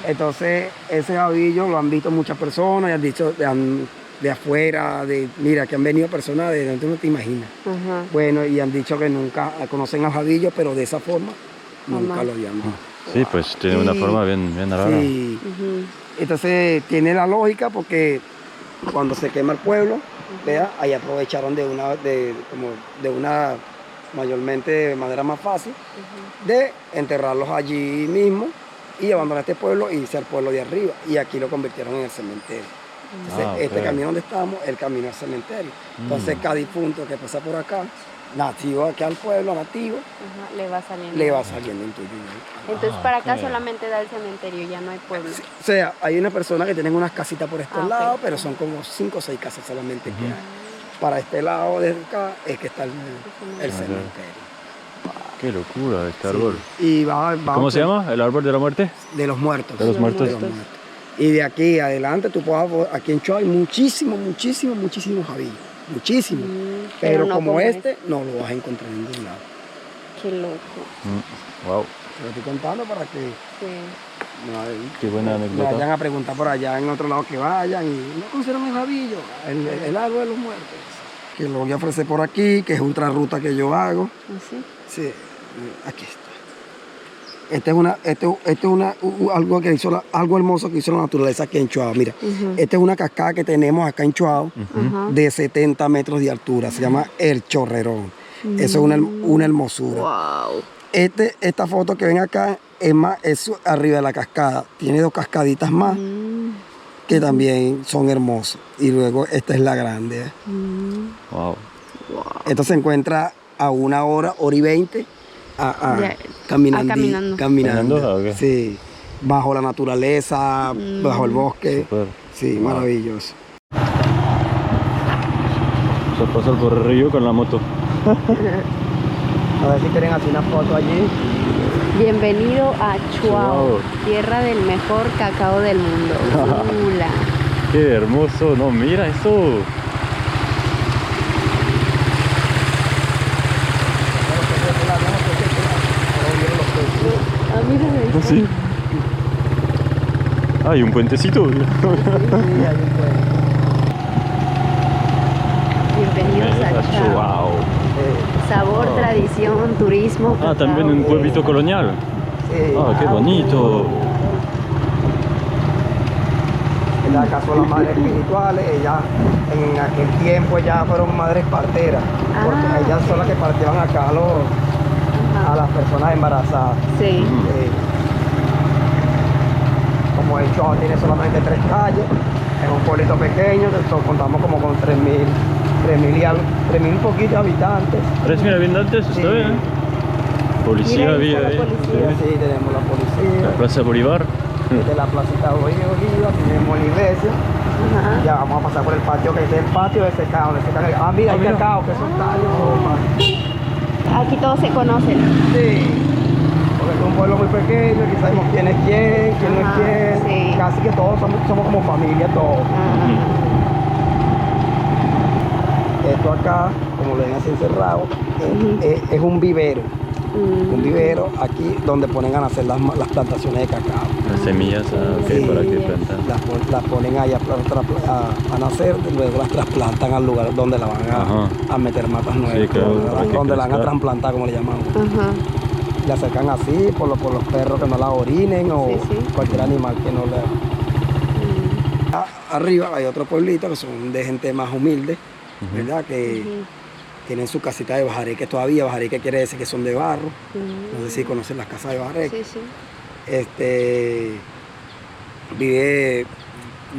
Speaker 5: Entonces, ese jabillo lo han visto muchas personas y han dicho de afuera, mira, que han venido personas de donde tú no te imaginas.
Speaker 3: Ajá.
Speaker 5: Bueno, y han dicho que nunca conocen al jabillo, pero de esa forma nunca
Speaker 3: Jamás.
Speaker 5: lo habían visto.
Speaker 1: Sí, pues tiene una
Speaker 5: Y-
Speaker 1: forma bien rara.
Speaker 5: Sí.
Speaker 3: Ujú.
Speaker 5: Entonces, tiene la lógica porque cuando se quema el pueblo, ¿vea? Ahí aprovecharon de una mayormente de manera más fácil, de enterrarlos allí mismo y abandonar este pueblo y irse al pueblo de arriba. Y aquí lo convirtieron en el cementerio. Entonces,
Speaker 1: Ah,
Speaker 5: este
Speaker 1: ok.
Speaker 5: camino donde estamos es el camino al cementerio. Entonces, cada difunto que pasa por acá, nativo aquí al pueblo, nativo,
Speaker 3: Ajá, le va saliendo.
Speaker 5: le va saliendo en tuyo.
Speaker 3: Entonces para acá
Speaker 1: ok.
Speaker 3: solamente da el cementerio, ya no hay pueblo.
Speaker 5: O sea, hay una persona que tienen unas casitas por estos
Speaker 3: Ah, ok.
Speaker 5: lados, pero son como 5 o 6 casas solamente que hay. Para este lado de acá es que está el cementerio.
Speaker 1: Qué locura este
Speaker 5: Sí.
Speaker 1: árbol.
Speaker 5: Y
Speaker 1: ¿Cómo se llama? ¿El árbol de la muerte?
Speaker 5: De los muertos.
Speaker 1: De los muertos.
Speaker 5: Y de aquí adelante tú puedes, aquí en Choa hay muchísimos jabillos. Muchísimos. Pero
Speaker 3: no
Speaker 5: como
Speaker 3: como
Speaker 5: este, no lo vas a encontrar en ningún lado.
Speaker 3: Qué loco.
Speaker 1: Wow,
Speaker 5: Te lo estoy contando para que
Speaker 3: Sí.
Speaker 1: qué buena
Speaker 5: me
Speaker 1: anécdota.
Speaker 5: vayan a preguntar por allá en otro lado que vayan y no consideran el jabillo, el árbol de los muertos. Que lo voy a ofrecer por aquí, que es otra ruta que yo hago.
Speaker 3: ¿Así?
Speaker 5: Sí, aquí está. Algo que hizo algo hermoso que hizo la naturaleza aquí en Choa. Mira, esta es una cascada que tenemos acá en Choa
Speaker 3: Ajá.
Speaker 5: de 70 metros de altura. Se llama El Chorrerón. Eso es una hermosura.
Speaker 3: Wow.
Speaker 5: Esta foto que ven acá es arriba de la cascada. Tiene 2 cascaditas más que también son hermosas. Y luego esta es la grande.
Speaker 1: Wow.
Speaker 5: Esto se encuentra a 1 hora, hora y 20
Speaker 3: Ya,
Speaker 5: caminando.
Speaker 1: ¿Caminando? Ah, ok.
Speaker 5: Sí, bajo la naturaleza, bajo el bosque.
Speaker 1: Super.
Speaker 5: Sí, maravilloso.
Speaker 1: Vamos a pasar por el río con la moto.
Speaker 5: A ver si quieren hacer una foto allí.
Speaker 3: Bienvenido a Chuao,
Speaker 1: Chuao.
Speaker 3: tierra del mejor cacao del mundo. Ula.
Speaker 1: Qué hermoso. No, mira eso.
Speaker 3: Ah, mira eso.
Speaker 1: Sí. Ah, hay un puentecito.
Speaker 3: Bienvenidos a Chuao.
Speaker 1: Wow.
Speaker 3: Sabor, tradición, turismo.
Speaker 1: Ah,
Speaker 3: cacao.
Speaker 1: también un pueblito colonial.
Speaker 5: Sí.
Speaker 1: Ah, qué bonito.
Speaker 5: Ellas acá son las madres espirituales, ellas en aquel tiempo ya fueron madres parteras, porque
Speaker 3: Ah,
Speaker 5: ellas son las que partían acá a las personas embarazadas.
Speaker 3: Sí.
Speaker 5: Como el Choa tiene solamente 3 calles, es un pueblito pequeño, contamos como con 3.000 poquitos habitantes.
Speaker 1: 3.000 habitantes, está
Speaker 5: Sí.
Speaker 1: bien. Policía
Speaker 3: Mira, ahí
Speaker 1: había
Speaker 3: está la
Speaker 1: ahí.
Speaker 3: policía.
Speaker 5: Sí, tenemos la
Speaker 1: La
Speaker 5: policía,
Speaker 1: Plaza Bolívar.
Speaker 5: desde la placita de Oliva, tenemos la iglesia.
Speaker 3: Ajá.
Speaker 5: Ya vamos a pasar por el patio, que es el patio de secado, donde secan el... Ah, mira, hay
Speaker 1: mira.
Speaker 5: cacao, que son tallos.
Speaker 3: Aquí todos se conocen.
Speaker 5: Sí, porque es un pueblo muy pequeño, aquí sabemos quién es quién no es
Speaker 3: Ajá,
Speaker 5: quién.
Speaker 3: sí.
Speaker 5: Casi que todos somos como familia, todos. Esto acá, como lo ven así encerrado, es un vivero. Un vivero aquí donde ponen a nacer las plantaciones de cacao.
Speaker 1: Las semillas, ok,
Speaker 5: Sí.
Speaker 1: para que plantan.
Speaker 5: Las ponen ahí a nacer, luego las trasplantan al lugar donde la van
Speaker 1: Ajá.
Speaker 5: a meter matas nuevas,
Speaker 1: Sí, claro, para que
Speaker 5: donde la van a
Speaker 1: crezca.
Speaker 5: trasplantar, como le llamamos.
Speaker 3: Ajá.
Speaker 5: La acercan así por los perros que no la orinen o
Speaker 3: Sí, sí.
Speaker 5: cualquier animal que no le... Arriba hay otro pueblito que son de gente más humilde, ¿verdad? Que tienen su casita de bajareque todavía. Bajareque quiere decir que son de barro. No sé si conocen las casas de bajareque.
Speaker 3: Sí, sí.
Speaker 5: Vive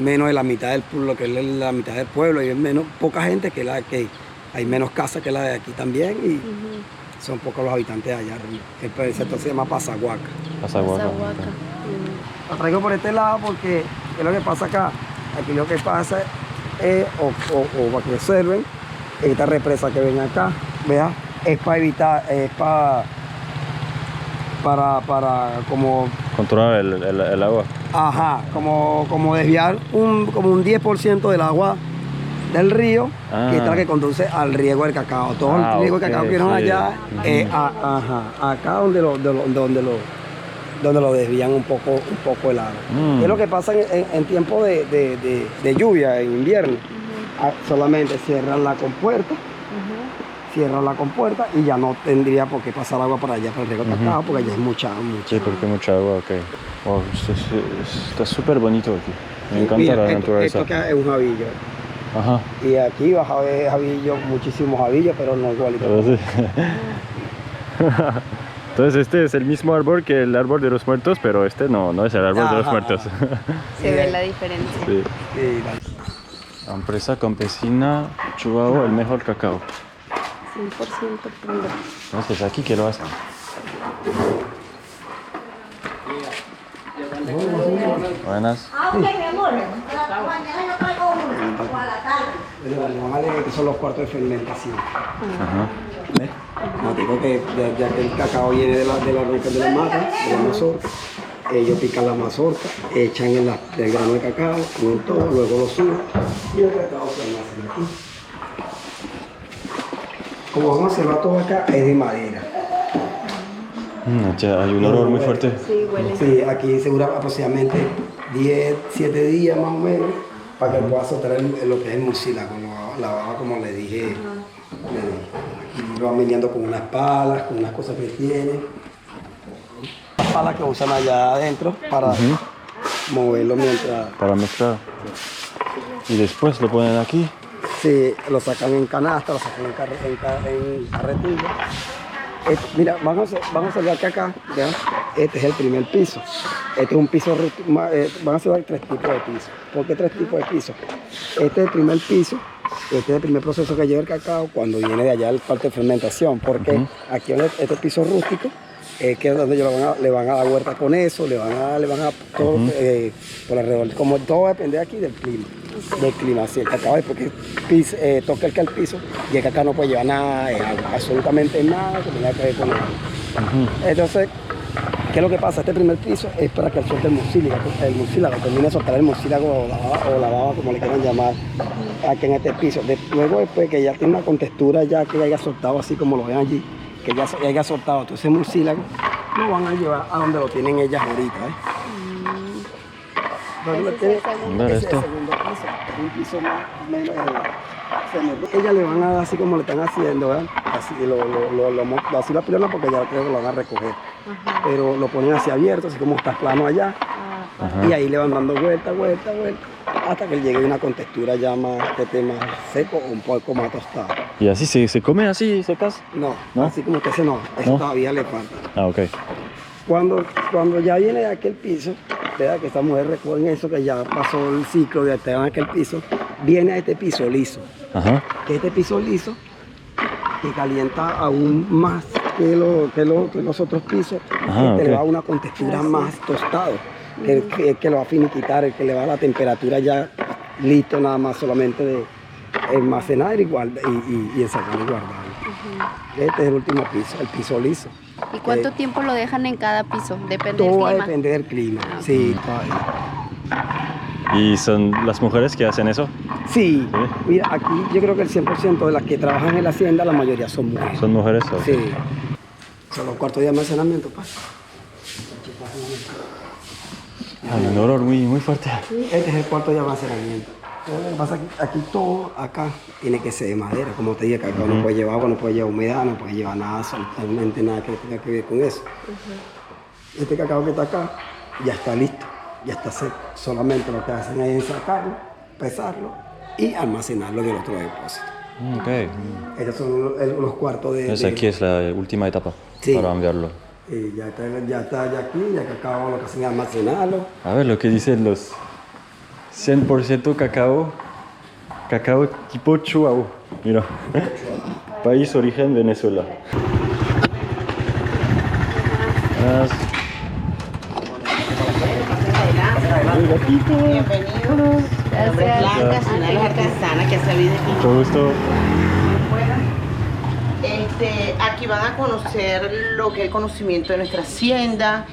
Speaker 5: menos de la mitad del pueblo, que es la mitad del pueblo, y menos, poca gente que hay menos casas que la de aquí también, y son pocos los habitantes de allá arriba. El sector se llama Pasaguaca.
Speaker 1: Pasaguaca.
Speaker 3: Zahuaca.
Speaker 5: La traigo por este lado porque es lo que pasa acá. Aquí lo que pasa es, o para que observen, esta represa que ven acá, vea, es para evitar, es para como
Speaker 1: Controlar el agua.
Speaker 5: Ajá, como desviar como un 10% del agua del río, que es la que conduce al riego del cacao. Todo el riego del cacao que vieron
Speaker 1: sí.
Speaker 5: allá, acá donde lo desvían un poco el agua. Es lo que pasa en tiempo de lluvia, en invierno. Solamente cierran la compuerta. Cierran la compuerta y ya no tendría por qué pasar agua para allá, para el riego del cacao, porque allá es mucha.
Speaker 1: Sí, porque mucha agua, ok. Wow, está súper bonito aquí. Me encanta
Speaker 5: Mira,
Speaker 1: la naturaleza.
Speaker 5: Esto acá es un jabillo.
Speaker 1: Ajá.
Speaker 5: Y aquí vas a ver jabillos, muchísimos jabillos, pero no igualitos.
Speaker 1: Pero sí. Entonces este es el mismo árbol que el árbol de los muertos, pero este no es el árbol de los
Speaker 5: Ajá.
Speaker 1: muertos.
Speaker 3: Se ve la diferencia.
Speaker 1: Sí.
Speaker 5: Sí,
Speaker 1: Empresa campesina Chuao, el mejor cacao.
Speaker 3: 100% puro.
Speaker 1: Entonces es aquí que lo hacen. Buenas.
Speaker 5: Normales que son los cuartos de fermentación.
Speaker 1: Ajá.
Speaker 5: ¿Ves? No, digo que ya que el cacao viene de la mata, de la mazorca, ellos pican la mazorca, echan el grano de cacao, ponen todo, luego lo suben y el cacao se almacena aquí. Como vamos a hacerlo todo acá, es de madera.
Speaker 1: Ya hay un olor muy fuerte.
Speaker 3: Sí, huele.
Speaker 5: Sí, aquí se dura aproximadamente 7 días más o menos para que pueda soltar lo que es el murciélago, la baba como le dije. Aquí lo van viniendo con unas palas, con unas cosas que tiene. Las palas que usan allá adentro para moverlo mientras...
Speaker 1: Para mezclar. Y después lo ponen aquí.
Speaker 5: Sí, lo sacan en canasta, lo sacan en carretilla. Mira, vamos a ver que acá, ¿ya? Este es el primer piso. Este es un piso, van a ser 3 tipos de pisos. ¿Por qué 3 tipos de pisos? Este es el primer piso, este es el primer proceso que lleva el cacao cuando viene de allá el parte de fermentación. Porque aquí en este piso rústico, que es donde ellos le van a dar vuelta con eso, le van a dar todo por alrededor. Como todo depende aquí del clima. Del clima, si el cacao es porque toca el piso y el cacao no puede llevar nada de agua, absolutamente nada que tenga que ver con agua. Entonces, ¿qué es lo que pasa? Este primer piso es para que suelte el murciélago, termine de soltar el murciélago o la baba, como le quieran llamar, aquí en este piso. Luego, después que ya tiene una contextura, ya que ya haya soltado así como lo ven allí, que ya haya soltado todo ese murciélago, lo van a llevar a donde lo tienen ellas ahorita.
Speaker 3: Ese es el segundo.
Speaker 5: Ese es el segundo piso, un piso más o menos. Ellas le van a dar así como le están haciendo, ¿verdad? Así, así la pirona porque ya creo que lo van a recoger. Pero lo ponen así abierto, así como está plano allá. Y ahí le van dando vuelta, hasta que llegue a una contextura ya más seco o un poco más tostado.
Speaker 1: ¿Y así se come así, secas?
Speaker 5: No,
Speaker 1: ¿No?
Speaker 5: así como que ese no, eso
Speaker 1: ¿No?
Speaker 5: todavía le falta.
Speaker 1: Ah, ok.
Speaker 5: Cuando ya viene de aquel piso, ¿verdad? Que esta mujer recoge eso, que ya pasó el ciclo de estar en aquel piso, viene a este piso liso.
Speaker 1: Ajá.
Speaker 5: Que este piso liso, que calienta aún más que los otros pisos,
Speaker 1: Ajá,
Speaker 5: que le
Speaker 1: ok.
Speaker 5: va a una contextura más tostado, que lo va a finiquitar, el que le va a la temperatura ya listo nada más solamente de almacenar y ensacar y guardar. Este es el último piso, el piso liso.
Speaker 3: ¿Y cuánto tiempo lo dejan en cada piso? Depende del
Speaker 5: Todo va a
Speaker 3: clima.
Speaker 5: depender del clima, sí, todavía.
Speaker 1: ¿Y son las mujeres que hacen eso?
Speaker 5: Sí,
Speaker 1: ¿Sí?
Speaker 5: mira, aquí yo creo que el 100% de las que trabajan en la hacienda, la mayoría son mujeres.
Speaker 1: ¿Son mujeres? Ok.
Speaker 5: Sí. Son los cuartos de almacenamiento, pa.
Speaker 1: Hay un olor muy fuerte.
Speaker 5: Este es el cuarto de almacenamiento. Lo que pasa es que aquí todo, acá, tiene que ser de madera. Como te dije, que acá no puede llevar agua, no puede llevar humedad, no puede llevar nada, absolutamente nada que tenga que ver con eso. Este cacao que está acá ya está listo, ya está seco. Solamente lo que hacen es sacarlo, pesarlo y almacenarlo en el otro depósito.
Speaker 1: Ok.
Speaker 5: Estos son los cuartos de...
Speaker 1: Entonces aquí es la última etapa
Speaker 5: Sí.
Speaker 1: para enviarlo.
Speaker 5: Y ya está aquí, ya cacao lo que hacen es almacenarlo.
Speaker 1: A ver lo que dicen los 100% cacao tipo Chuao. Mira. País origen Venezuela.
Speaker 7: Bienvenidos. Mi nombre es Blanca, soy una de las artesanas que hace vida aquí.
Speaker 1: Mucho gusto.
Speaker 7: Aquí van a conocer lo que es el conocimiento de nuestra hacienda,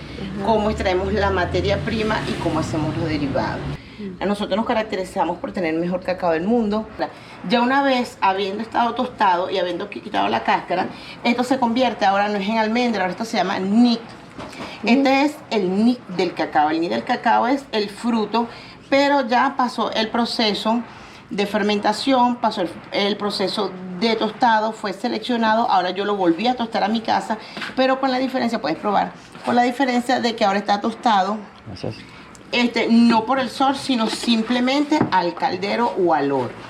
Speaker 7: cómo extraemos la materia prima y cómo hacemos los derivados. A nosotros nos caracterizamos por tener el mejor cacao del mundo. Ya una vez habiendo estado tostado y habiendo quitado la cáscara, esto se convierte, ahora no es en almendra, ahora esto se llama nick. Este es el nick del cacao. El nick del cacao es el fruto, pero ya pasó el proceso de fermentación, pasó el proceso de tostado, fue seleccionado, ahora yo lo volví a tostar a mi casa, pero con la diferencia, puedes probar, con la diferencia de que ahora está tostado,
Speaker 1: Gracias.
Speaker 7: no por el sol, sino simplemente al caldero o al horno.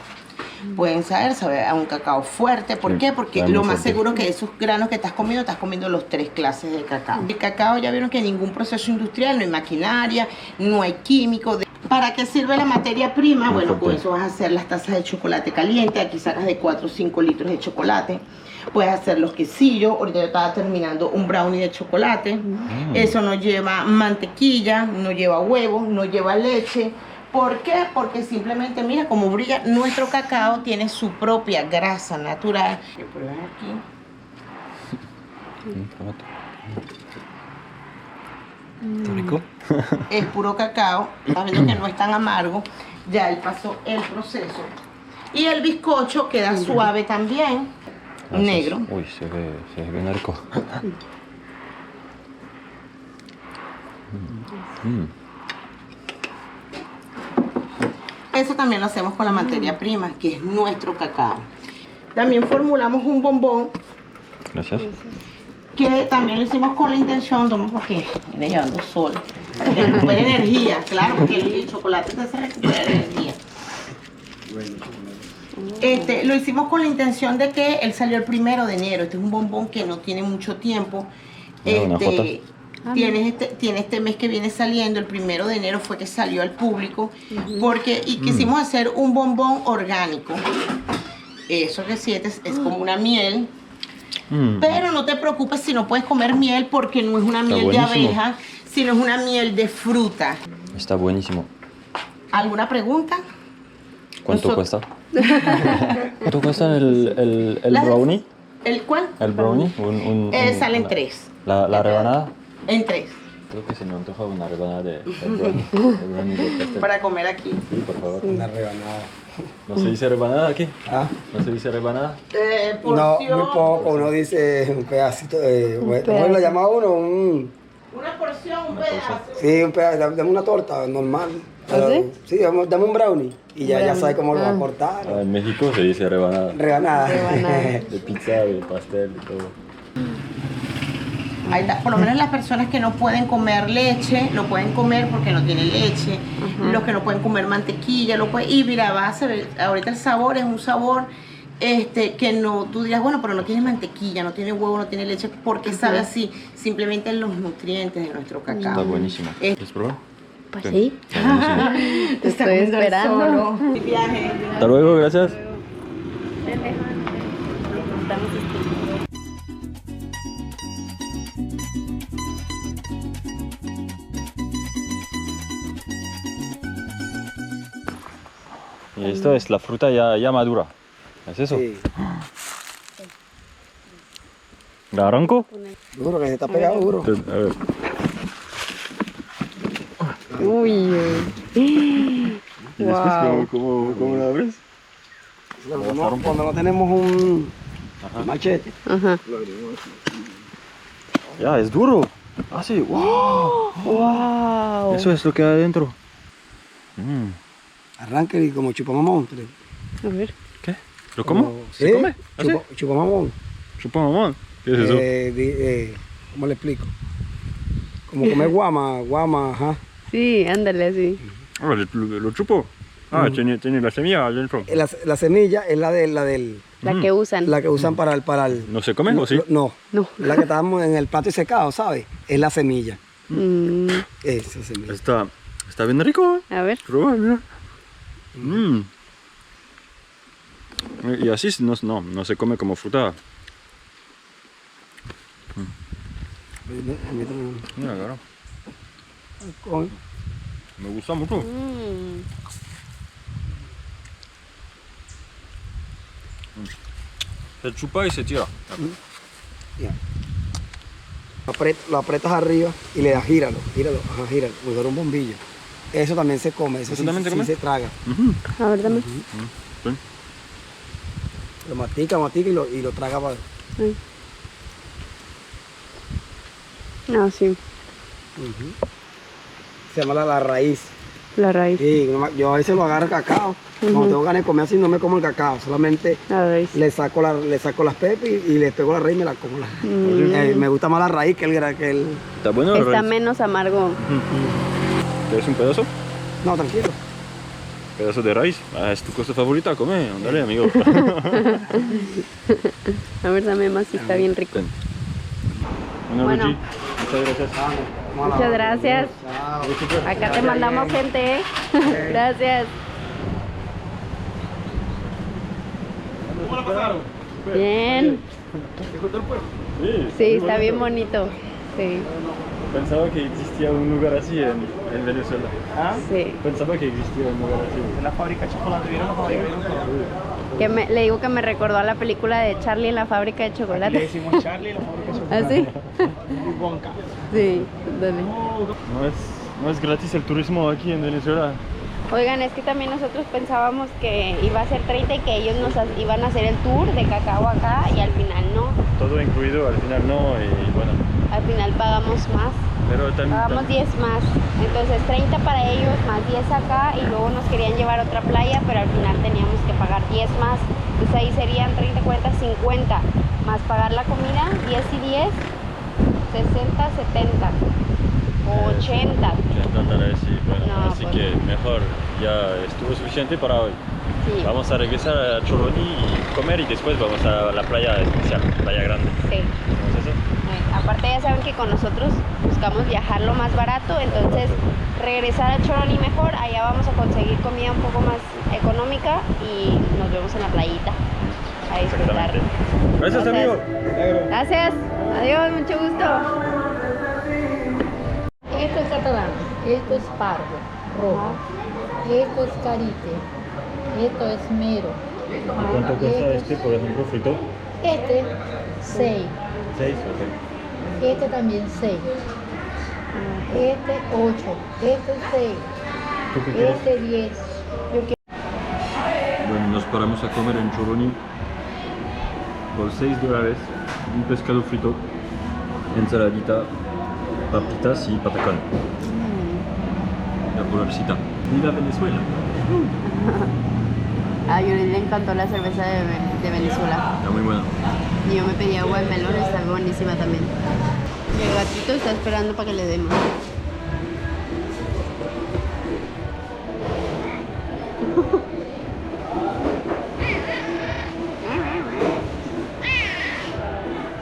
Speaker 7: Pueden saber a un cacao fuerte. ¿Por qué? Porque
Speaker 1: muy
Speaker 7: lo más
Speaker 1: fuerte.
Speaker 7: seguro que esos granos que estás comiendo los 3 clases de cacao. El cacao ya vieron que ningún proceso industrial, no hay maquinaria, no hay químicos. ¿Para qué sirve la materia prima? Bueno, con
Speaker 1: fuerte.
Speaker 7: eso vas a hacer las tazas de chocolate caliente. Aquí sacas de 4 o 5 litros de chocolate. Puedes hacer los quesillos. Ahorita yo estaba terminando un brownie de chocolate. Eso no lleva mantequilla, no lleva huevo, no lleva leche. ¿Por qué? Porque simplemente, mira cómo brilla. Nuestro cacao tiene su propia grasa natural. Que prueben aquí.
Speaker 1: Está rico.
Speaker 7: Es puro cacao. Estás viendo que no es tan amargo. Ya él pasó el proceso. Y el bizcocho queda suave también. Negro.
Speaker 1: Uy, se ve bien rico.
Speaker 7: Eso también lo hacemos con la materia prima, que es nuestro cacao. También formulamos un bombón
Speaker 1: Gracias.
Speaker 7: que también lo hicimos con la intención, toma porque viene llevando sol, de recuperar energía, claro, porque el chocolate te hace recuperar energía. Lo hicimos con la intención de que él salió el 1 de enero. Este es un bombón que no tiene mucho tiempo.
Speaker 1: Una foto.
Speaker 7: Tiene este mes que viene saliendo. El 1 de enero fue que salió al público y quisimos hacer un bombón orgánico. Eso que sientes es como una miel. Pero no te preocupes si no puedes comer miel, porque no es una miel de
Speaker 1: buenísimo.
Speaker 7: abeja, sino es una miel de fruta.
Speaker 1: Está buenísimo.
Speaker 7: ¿Alguna pregunta?
Speaker 1: ¿Cuánto
Speaker 7: Nosotros-
Speaker 1: cuesta? ¿Cuánto cuesta el
Speaker 7: La-
Speaker 1: brownie?
Speaker 7: ¿El cuál?
Speaker 1: ¿El brownie?
Speaker 7: Salen 3.
Speaker 1: ¿La rebanada?
Speaker 7: En 3.
Speaker 1: Creo que se me antoja una rebanada de brownie. El brownie de pastel.
Speaker 7: Para comer aquí.
Speaker 1: Sí, por favor.
Speaker 5: Una rebanada.
Speaker 1: ¿No se dice rebanada aquí?
Speaker 5: ¿Ah?
Speaker 1: ¿No se dice rebanada?
Speaker 5: No, muy poco. Uno dice un pedacito. ¿Cómo lo llama uno?
Speaker 7: Una porción, un pedazo.
Speaker 5: Sí, un pedazo. Dame una torta normal. Sí, dame un brownie. Y ya sabes cómo lo va a cortar.
Speaker 1: Ah, en México se dice rebanada.
Speaker 5: Rebanada.
Speaker 1: De pizza, de pastel, de todo.
Speaker 7: Ahí está. Por lo menos las personas que no pueden comer leche, lo pueden comer porque no tiene leche. Los que no pueden comer mantequilla, lo pueden. Y mira, vas a ver, ahorita el sabor es un sabor que no, tú dirás, bueno, pero no tiene mantequilla, no tiene huevo, no tiene leche, porque sabe así, simplemente los nutrientes de nuestro cacao.
Speaker 1: Está buenísimo.
Speaker 7: Es-
Speaker 1: ¿Quieres probar?
Speaker 3: Pues sí.
Speaker 1: Está buenísimo.
Speaker 7: Te está
Speaker 3: estoy
Speaker 7: comiendo el
Speaker 3: esperando.
Speaker 7: solo. Viaje.
Speaker 1: Hasta luego, gracias. Y esto es la fruta ya madura. ¿Es eso?
Speaker 5: Sí.
Speaker 1: ¿La arranco?
Speaker 5: Duro, que se está pegado duro.
Speaker 1: A ver.
Speaker 3: Uy.
Speaker 1: ¿Y después
Speaker 3: Wow.
Speaker 1: cómo la abres?
Speaker 5: Cuando no tenemos un machete.
Speaker 3: Ajá.
Speaker 1: Ya, es duro. Ah, sí. ¡Wow!
Speaker 3: Wow.
Speaker 1: Eso es lo que hay adentro.
Speaker 5: Arranque y como chupamamón.
Speaker 3: A ver.
Speaker 1: ¿Qué? ¿Lo como? ¿Se
Speaker 5: ¿Sí?
Speaker 1: come? ¿Ah, sí?
Speaker 5: Chupamamón.
Speaker 1: Chupa mamón. ¿Qué es eso?
Speaker 5: ¿Cómo le explico? Como comer guama, ajá.
Speaker 3: Sí, ándale así.
Speaker 1: Ah, lo chupo. Ah, tiene la semilla adentro.
Speaker 5: La semilla es la del
Speaker 3: La que usan.
Speaker 5: la que usan para el
Speaker 1: ¿No se come o sí?
Speaker 5: No,
Speaker 3: No.
Speaker 5: la que estábamos en el patio secado, ¿sabes? Es la semilla.
Speaker 3: Mm,
Speaker 5: Esa semilla.
Speaker 1: Está bien rico, ¿eh?
Speaker 3: a ver.
Speaker 1: Prueba, mira. Y así no se come como fruta. Mira, claro. Me gusta mucho.
Speaker 3: Mm.
Speaker 1: Se chupa y se tira.
Speaker 5: Ya. Lo aprietas arriba y le das gíralo, ajá, gíralo, como si fuera un bombillo. Eso también se come, eso
Speaker 1: ¿Eso
Speaker 5: sí,
Speaker 1: también se
Speaker 5: sí
Speaker 1: come?
Speaker 5: se traga.
Speaker 3: A ver, dame.
Speaker 1: Sí.
Speaker 5: Lo mastica y lo traga para...
Speaker 3: Ay. No, sí.
Speaker 5: Se llama la raíz.
Speaker 3: La raíz.
Speaker 5: Sí, yo a veces lo agarro cacao. Cuando tengo ganas de comer así no me como el cacao, solamente
Speaker 3: La raíz.
Speaker 5: le saco las pepas y le pego la raíz y me la como. Me gusta más la raíz que el...
Speaker 1: ¿Está bueno? la
Speaker 3: Está
Speaker 1: raíz?
Speaker 3: menos amargo.
Speaker 1: ¿Quieres un pedazo?
Speaker 5: No, tranquilo.
Speaker 1: Pedazo de raíz. Ah, es tu cosa favorita, come. Ándale, amigo.
Speaker 3: A ver, dame más si está bien rico.
Speaker 1: Ten. Una
Speaker 3: Bueno.
Speaker 1: Luigi. Muchas gracias.
Speaker 3: Muchas gracias. Acá te mandamos gente, ¿eh? Gracias.
Speaker 4: ¿Cómo la pasaron?
Speaker 3: Bien. Sí,
Speaker 1: muy
Speaker 3: está
Speaker 1: bonito.
Speaker 3: bien bonito. Sí,
Speaker 1: Pensaba que existía un lugar así en Venezuela.
Speaker 4: ¿Ah?
Speaker 3: sí.
Speaker 1: Pensaba que existía un lugar así.
Speaker 4: En la fábrica de chocolate, ¿vieron la fábrica de chocolate?
Speaker 3: Le digo que me recordó a la película de Charlie en la fábrica de
Speaker 4: Le
Speaker 3: chocolate.
Speaker 4: decimos Charlie, la fábrica de
Speaker 3: ¿Ah,
Speaker 4: chocolate.
Speaker 3: sí?
Speaker 4: Y Wonka.
Speaker 3: Sí, dale.
Speaker 1: No es gratis el turismo aquí en Venezuela.
Speaker 3: Oigan, es que también nosotros pensábamos que iba a ser 30 y que ellos iban a hacer el tour de cacao acá y al final no.
Speaker 1: Todo incluido, al final no, y bueno.
Speaker 3: Al final pagamos más.
Speaker 1: Pero
Speaker 3: Pagamos 10 más. Entonces 30 para ellos más 10 acá y luego nos querían llevar a otra playa, pero al final teníamos que pagar 10 más. Entonces ahí serían 30, 40, 50. Más pagar la comida, 10 y 10, 60, 70. O 80.
Speaker 1: $80, sí, bueno,
Speaker 3: No,
Speaker 1: así
Speaker 3: pues
Speaker 1: que mejor, ya estuvo suficiente para hoy.
Speaker 3: Sí.
Speaker 1: Vamos a regresar a Choroní y comer y después vamos a la playa especial, playa grande.
Speaker 3: Sí.
Speaker 1: ¿Hacemos eso?
Speaker 3: Aparte ya saben que con nosotros buscamos viajar lo más barato, entonces regresar a Choroní mejor, allá vamos a conseguir comida un poco más económica y nos vemos en la playita a disfrutar.
Speaker 1: Exactamente. Gracias, amigo.
Speaker 3: Gracias, adiós, mucho gusto.
Speaker 8: Esto es catalán, esto es pardo, rojo, esto es carite, esto es mero,
Speaker 1: ¿Cuánto cuesta este, por ejemplo, frito?
Speaker 8: este 6,
Speaker 1: 6, ok.
Speaker 8: este también 6, este 8, este 6,
Speaker 1: ¿Tú qué quieres?
Speaker 8: este 10. Yo quiero
Speaker 1: Bueno, nos paramos a comer en Choroní por $6, un pescado frito, ensaladita, papitas y patacón. La polarcita. ¡Viva Venezuela!
Speaker 3: A Yuri le encantó la cerveza de Venezuela
Speaker 1: Está muy buena.
Speaker 3: y yo me pedí agua de melón, está buenísima también. Y el gatito está esperando para que le demos.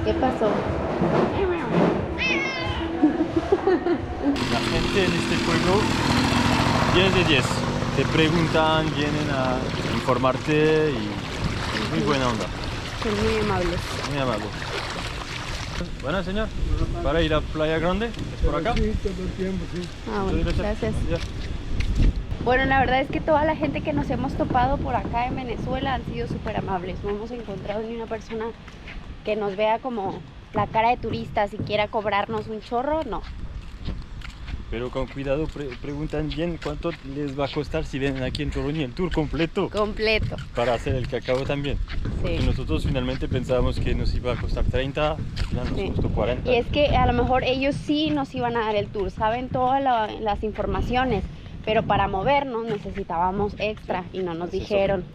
Speaker 3: ¿Qué pasó?
Speaker 1: La gente en este pueblo, 10 de 10. Te preguntan, vienen a informarte y muy buena onda,
Speaker 3: Son muy amables.
Speaker 1: muy amable. Bueno, señor, para ir a Playa Grande, ¿es por acá?
Speaker 3: Ah, bueno,
Speaker 1: Muchas
Speaker 3: gracias.
Speaker 1: Ya.
Speaker 3: Bueno, la verdad es que toda la gente que nos hemos topado por acá en Venezuela han sido súper amables. No hemos encontrado ni una persona que nos vea como la cara de turista, si quiera cobrarnos un chorro, no.
Speaker 1: Pero con cuidado, preguntan bien cuánto les va a costar si vienen aquí en Choroní el tour completo
Speaker 3: Completo.
Speaker 1: para hacer el cacao también. Porque
Speaker 3: Sí.
Speaker 1: nosotros finalmente pensábamos que nos iba a costar 30, al final nos
Speaker 3: Sí.
Speaker 1: costó 40.
Speaker 3: Y es que a lo mejor ellos sí nos iban a dar el tour, saben todas las informaciones, pero para movernos necesitábamos extra y no nos
Speaker 1: Es eso.
Speaker 3: dijeron.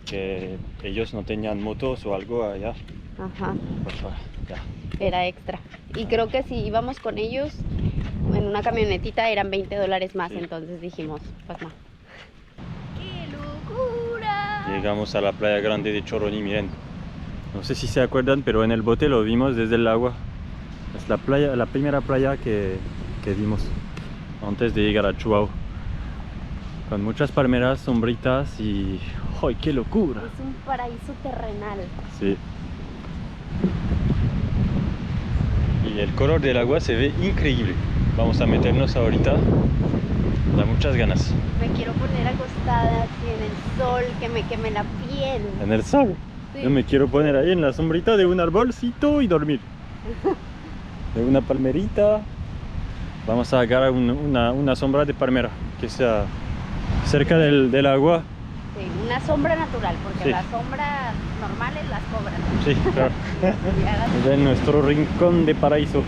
Speaker 1: Que ellos no tenían motos o algo allá.
Speaker 3: Ajá,
Speaker 1: Pues, ya.
Speaker 3: era extra. Y creo que si íbamos con ellos en una camionetita eran $20 más,
Speaker 1: Sí.
Speaker 3: entonces dijimos, pues no. ¡Qué locura!
Speaker 1: Llegamos a la playa grande de Choroní, miren. No sé si se acuerdan, pero en el bote lo vimos desde el agua. Es la playa, la primera playa que vimos antes de llegar a Chuao. Con muchas palmeras, sombritas y... ¡ay, qué locura!
Speaker 3: Es un paraíso terrenal.
Speaker 1: Sí. Y el color del agua se ve increíble. Vamos a meternos ahorita. Da muchas ganas.
Speaker 3: Me quiero poner acostada así en el sol, que me queme la piel.
Speaker 1: En el sol.
Speaker 3: Sí.
Speaker 1: Yo me quiero poner ahí en la sombrita de un arbolcito y dormir. De una palmerita. Vamos a agarrar una sombra de palmera que sea cerca del agua.
Speaker 3: Sí, una sombra natural, porque
Speaker 1: Sí.
Speaker 3: las sombras normales las cobran.
Speaker 1: Sí, claro.
Speaker 3: Y hagan-
Speaker 1: En nuestro rincón de paraíso.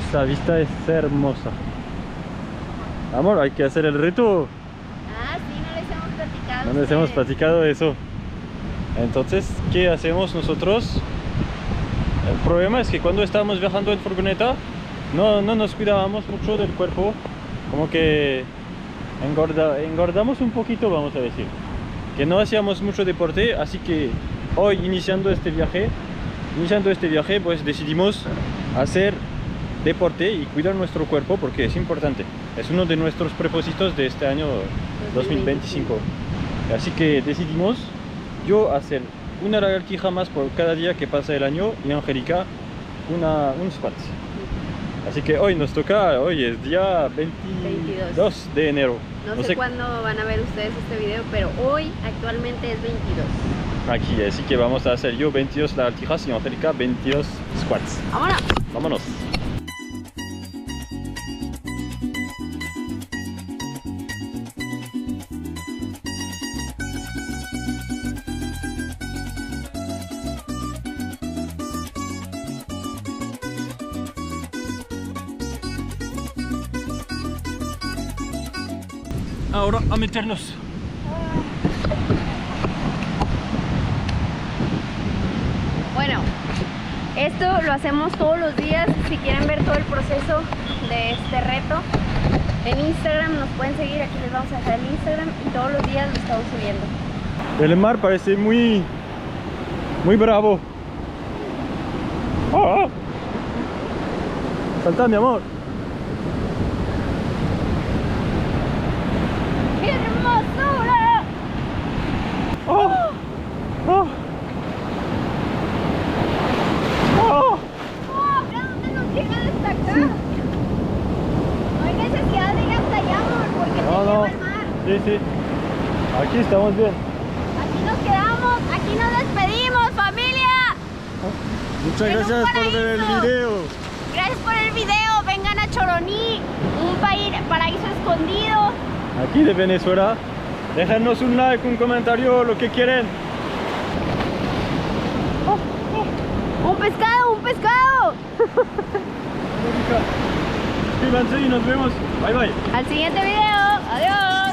Speaker 1: Esta vista es hermosa. Amor, hay que hacer el reto.
Speaker 3: Ah, sí, no les hemos platicado.
Speaker 1: No les hemos
Speaker 3: ustedes.
Speaker 1: platicado eso. Entonces, ¿qué hacemos nosotros? El problema es que cuando estábamos viajando en furgoneta, no nos cuidábamos mucho del cuerpo. Como que engordamos un poquito, vamos a decir. Que no hacíamos mucho deporte, así que hoy iniciando este viaje, pues decidimos hacer deporte y cuidar nuestro cuerpo porque es importante. Es uno de nuestros propósitos de este año 2025. Así que decidimos yo hacer una lagartija más por cada día que pasa el año y Angélica un squat. Así que hoy nos toca, hoy es día 22 de enero.
Speaker 3: No sé cuándo van a ver ustedes este video, pero hoy actualmente es 22.
Speaker 1: Aquí, así que vamos a hacer yo 22 lagartijas y Angélica 22 squats.
Speaker 3: ¡Vámonos!
Speaker 1: Vámonos. Ahora a meternos.
Speaker 3: Bueno, esto lo hacemos todos los días. Si quieren ver todo el proceso de este reto, en Instagram nos pueden seguir. Aquí les vamos a dejar el Instagram y todos los días lo estamos subiendo.
Speaker 1: El mar parece muy bravo. ¡Oh! Salta, mi amor.
Speaker 3: ¡Qué hermosura!
Speaker 1: ¡Oh! ¡Oh! ¡Oh!
Speaker 3: ¡Mira dónde nos llega hasta acá! No hay necesidad de ir hasta allá, amor, porque te lleva el mar.
Speaker 1: Sí, sí. Aquí estamos bien.
Speaker 3: Aquí nos quedamos, aquí nos despedimos, familia.
Speaker 1: Muchas
Speaker 3: En un
Speaker 1: gracias por ver el
Speaker 3: paraíso.
Speaker 1: video.
Speaker 3: Gracias por el video. Vengan a Choroní, un paraíso escondido.
Speaker 1: Aquí de Venezuela. Déjanos un like, un comentario, lo que quieren.
Speaker 3: ¡Un pescado, un pescado!
Speaker 1: Suscríbanse y nos vemos. Bye bye.
Speaker 3: Al siguiente video. Adiós.